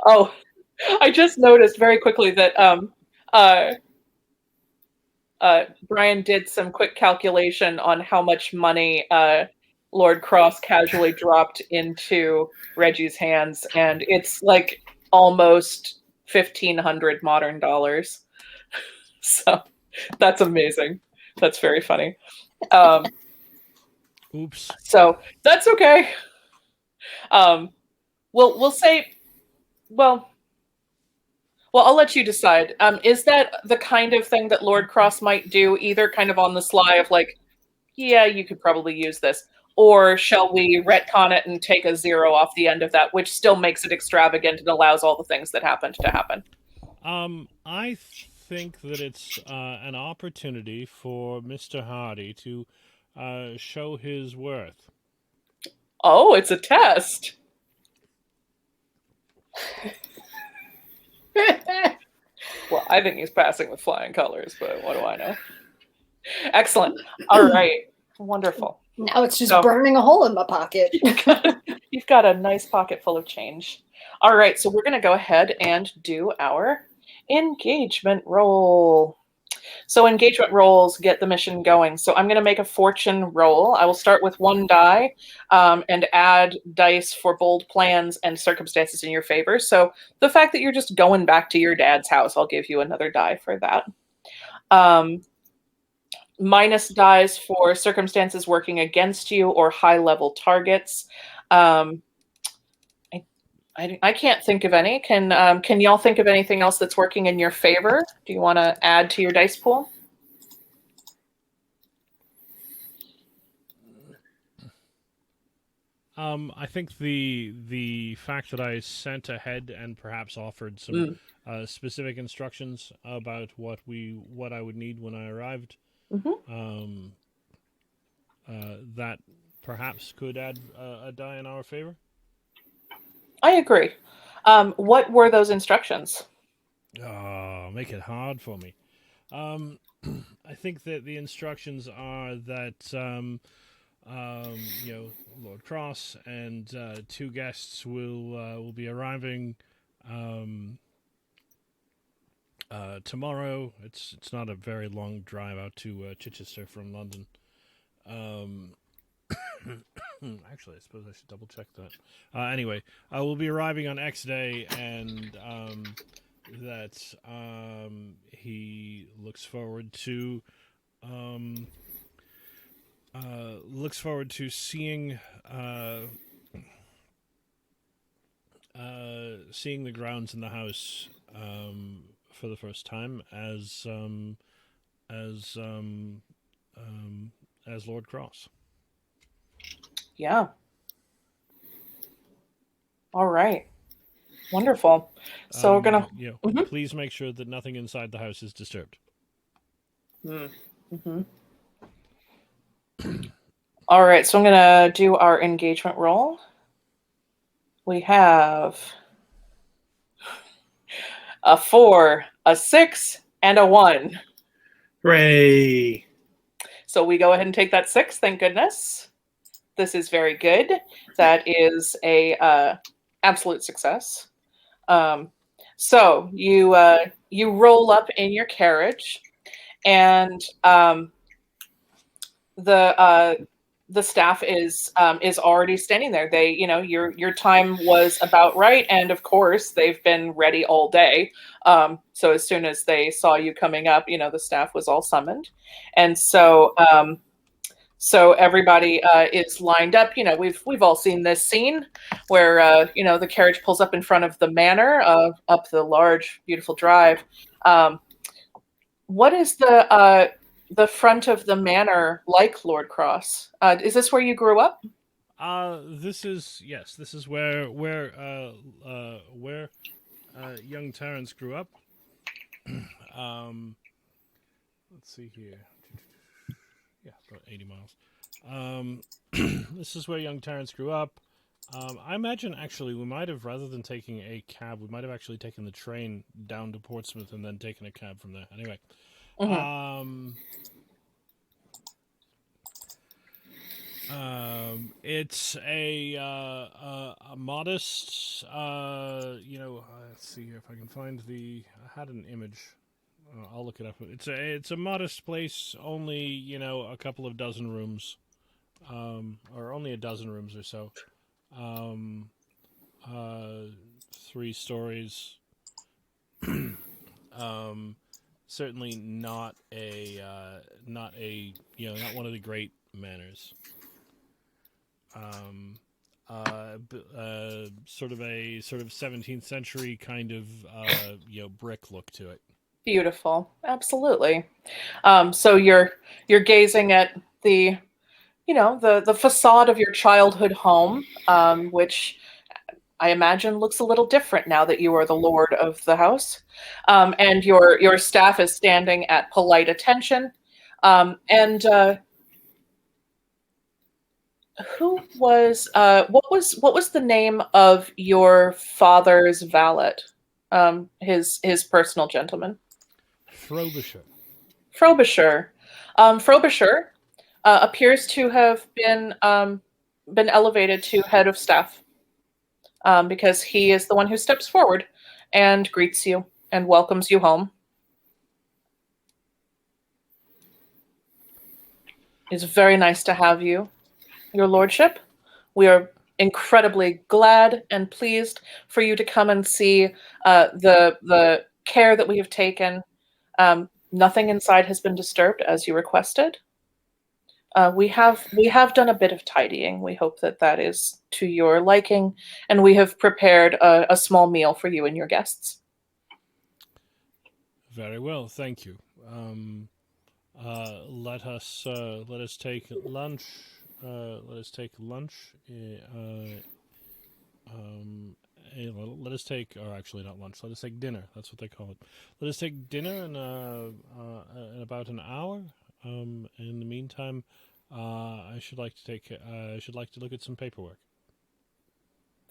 Oh, I just noticed very quickly that Brian did some quick calculation on how much money Lord Cross casually dropped into Reggie's hands, and it's like almost 1,500 modern dollars. So that's amazing. That's very funny. Oops. So that's okay. We'll say, well, Well, I'll let you decide. Is that the kind of thing that Lord Cross might do, either kind of on the sly of like, yeah, you could probably use this, or shall we retcon it and take a 0 off the end of that, which still makes it extravagant and allows all the things that happened to happen? I think that it's an opportunity for Mr. Hardy to show his worth. Oh, it's a test. Well, I think he's passing with flying colors, but what do I know? Excellent. All right. Wonderful. Now it's just So- burning a hole in my pocket. You've got a nice pocket full of change. All right, so we're going to go ahead and do our engagement roll. So engagement rolls get the mission going. So I'm going to make a fortune roll. I will start with 1 die and add dice for bold plans and circumstances in your favor. So the fact that you're just going back to your dad's house, I'll give you another die for that. Minus dies for circumstances working against you or high-level targets. I can't think of any. Can y'all think of anything else that's working in your favor? Do you want to add to your dice pool? I think the fact that I sent ahead and perhaps offered some specific instructions about what I would need when I arrived, that perhaps could add a die in our favor. I agree. What were those instructions? Make it hard for me. I think that the instructions are that Lord Cross and 2 guests will be arriving tomorrow. It's not a very long drive out to Chichester from London. Actually, I suppose I should double check that. Anyway, we'll be arriving on X day, and that he looks forward to seeing seeing the grounds in the house for the first time as Lord Cross. Yeah. All right. Wonderful. So we're gonna. Please make sure that nothing inside the house is disturbed. Mm-hmm. All right. So I'm gonna do our engagement roll. We have a 4, a 6, and a 1. Hooray! So we go ahead and take that 6. Thank goodness. This is very good. That is a absolute success. So you roll up in your carriage, and the staff is already standing there. They, your time was about right, and of course they've been ready all day. So as soon as they saw you coming up, the staff was all summoned, and so everybody is lined up. We've all seen this scene where the carriage pulls up in front of the manor, up the large, beautiful drive. What is the front of the manor like, Lord Cross? Is this where you grew up? This is where young Terrence grew up. Let's see here. Yeah, about 80 miles. This is where young Terrence grew up. I imagine, actually, we might have, rather than taking a cab, we might have actually taken the train down to Portsmouth and then taken a cab from there. Anyway. It's a modest, let's see here if I can find I had an image. I'll look it up. It's a modest place, only, a couple of dozen rooms, or only a dozen rooms or so. 3 stories. Certainly not not one of the great manors. sort of 17th century kind of brick look to it. Beautiful. Absolutely. So you're gazing at the the facade of your childhood home, which I imagine looks a little different now that you are the lord of the house, and your staff is standing at polite attention. And what was the name of your father's valet? His personal gentleman. Frobisher. Frobisher. Frobisher appears to have been elevated to head of staff, because he is the one who steps forward and greets you and welcomes you home. It's very nice to have you, your lordship. We are incredibly glad and pleased for you to come and see the care that we have taken. Nothing inside has been disturbed as you requested. We have done a bit of tidying. We hope that is to your liking, and we have prepared a small meal for you and your guests. Very well, thank you. Let us take lunch. Let us take lunch. Let us take, or actually not lunch. Let us take dinner. That's what they call it. Let us take dinner in about an hour. In the meantime, I should like to look at some paperwork.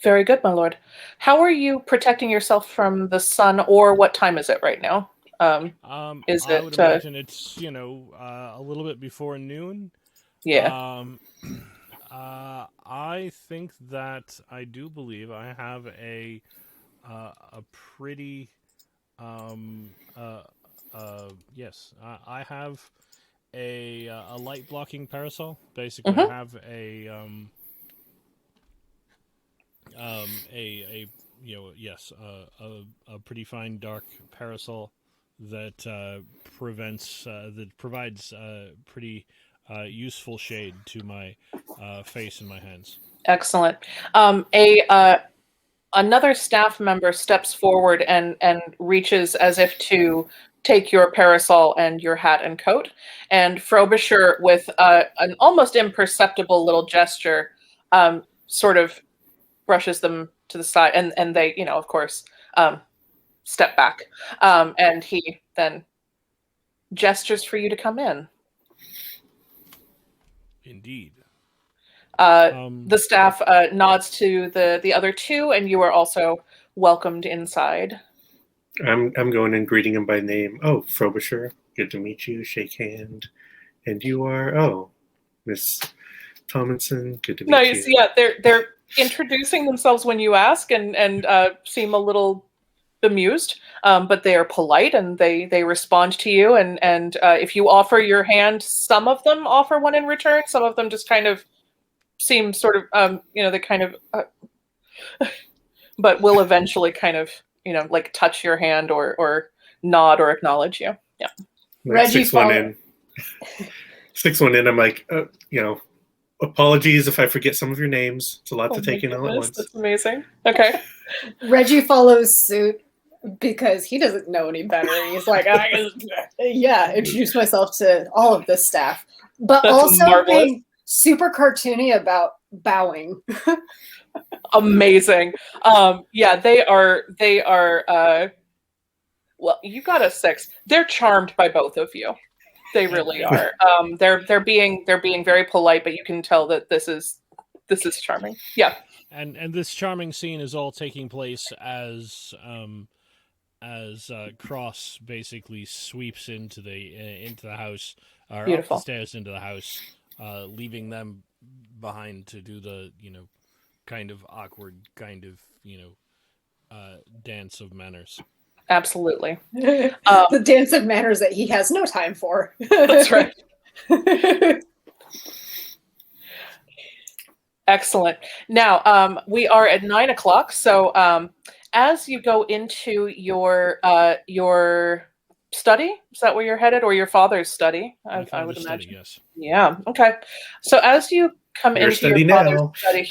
Very good, my lord. How are you protecting yourself from the sun, or what time is it right now? I would imagine it's a little bit before noon. Yeah. I think that I do believe I have a pretty yes, I have a light blocking parasol. Basically, I have a pretty fine dark parasol that provides pretty useful shade to my face and my hands. Excellent. Another staff member steps forward and reaches as if to take your parasol and your hat and coat, and Frobisher, with an almost imperceptible little gesture, sort of brushes them to the side, and they, of course, step back, and he then gestures for you to come in. Indeed. The staff nods to the other two, and you are also welcomed inside. I'm going and greeting him by name. Oh, Frobisher, good to meet you. Shake hand. And you are Miss Tomlinson. Good to meet you. Nice. Yeah, they're introducing themselves when you ask, and seem a little bemused, but they are polite, and they respond to you, and if you offer your hand, some of them offer one in return. Some of them just kind of seem sort of they kind of but will eventually kind of like touch your hand or nod or acknowledge you. Yeah. Like Reggie 6 1 in. I'm like, apologies if I forget some of your names. It's a lot to take in all at once. That's amazing. Okay. Reggie follows suit because he doesn't know any better. He's like, introduce myself to all of the staff, but that's also marvelous. Being super cartoony about bowing. Amazing. Yeah, they are well, you got a 6. They're charmed by both of you. They really are. They're being very polite, but you can tell that this is charming. Yeah. And this charming scene is all taking place as Cross basically sweeps into the house, or up the stairs into the house, leaving them behind to do the kind of awkward kind of dance of manners. Absolutely. The dance of manners that he has no time for. That's right. Excellent. Now, we are at 9:00. So as you go into your study, is that where you're headed, or your father's study? My father's would imagine. Study, yes. Yeah. Okay. So as you come Your into your study father's now. study.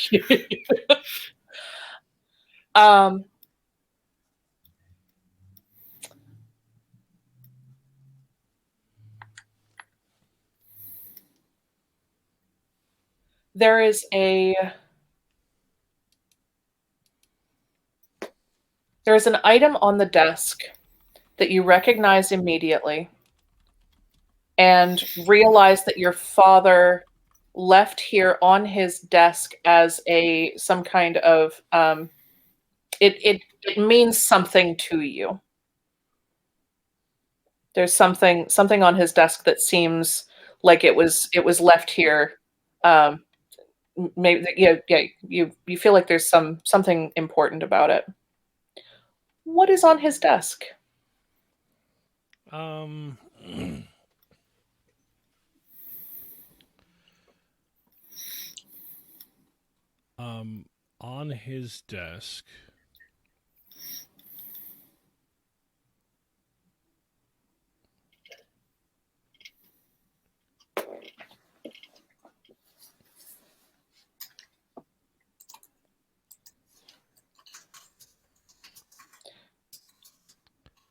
There's an item on the desk that you recognize immediately and realize that your father left here on his desk as some kind of it means something to you. There's something on his desk that seems like it was left here. Maybe you feel like there's something important about it. What is on his desk? On his desk.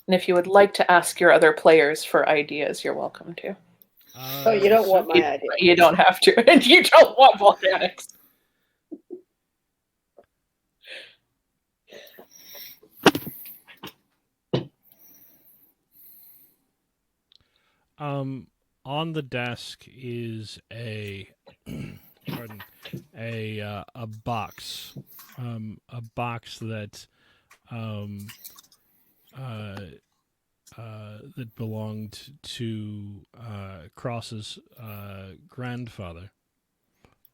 And if you would like to ask your other players for ideas, you're welcome to. Oh, you don't want my idea. You don't have to, and you don't want volcanics. On the desk is a box, a box that that belonged to Cross's grandfather.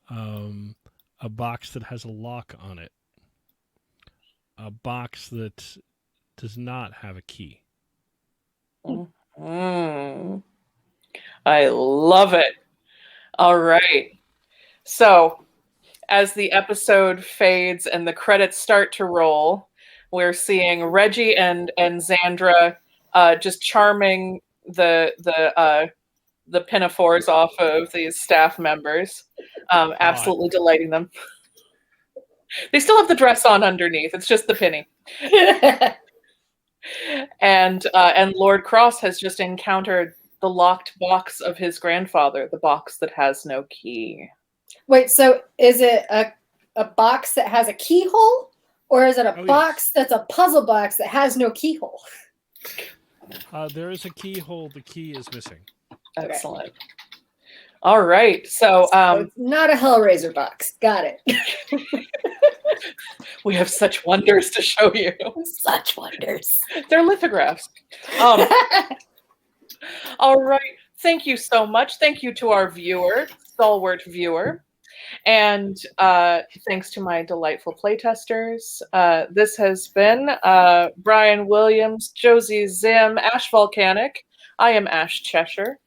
A box that has a lock on it. A box that does not have a key. I love it. All right. So, as the episode fades and the credits start to roll, we're seeing Reggie and Xandra just charming the pinafores off of these staff members, absolutely delighting them. They still have the dress on underneath. It's just the pinny. And Lord Cross has just encountered the locked box of his grandfather, the box that has no key. Wait, so is it a box that has a keyhole? Or is it a box that's a puzzle box that has no keyhole? There is a keyhole. The key is missing. Excellent. All right. So it's not a Hellraiser box. Got it. We have such wonders to show you. Such wonders. They're lithographs. All right. Thank you so much. Thank you to our viewer, stalwart viewer. And thanks to my delightful playtesters. This has been Brian Williams, Josie Zim, Ash Volcanic. I am Ash Cheshire.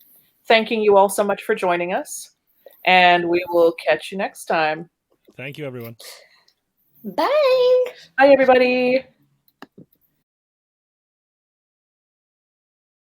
Thanking you all so much for joining us. And we will catch you next time. Thank you, everyone. Bye. Bye, everybody.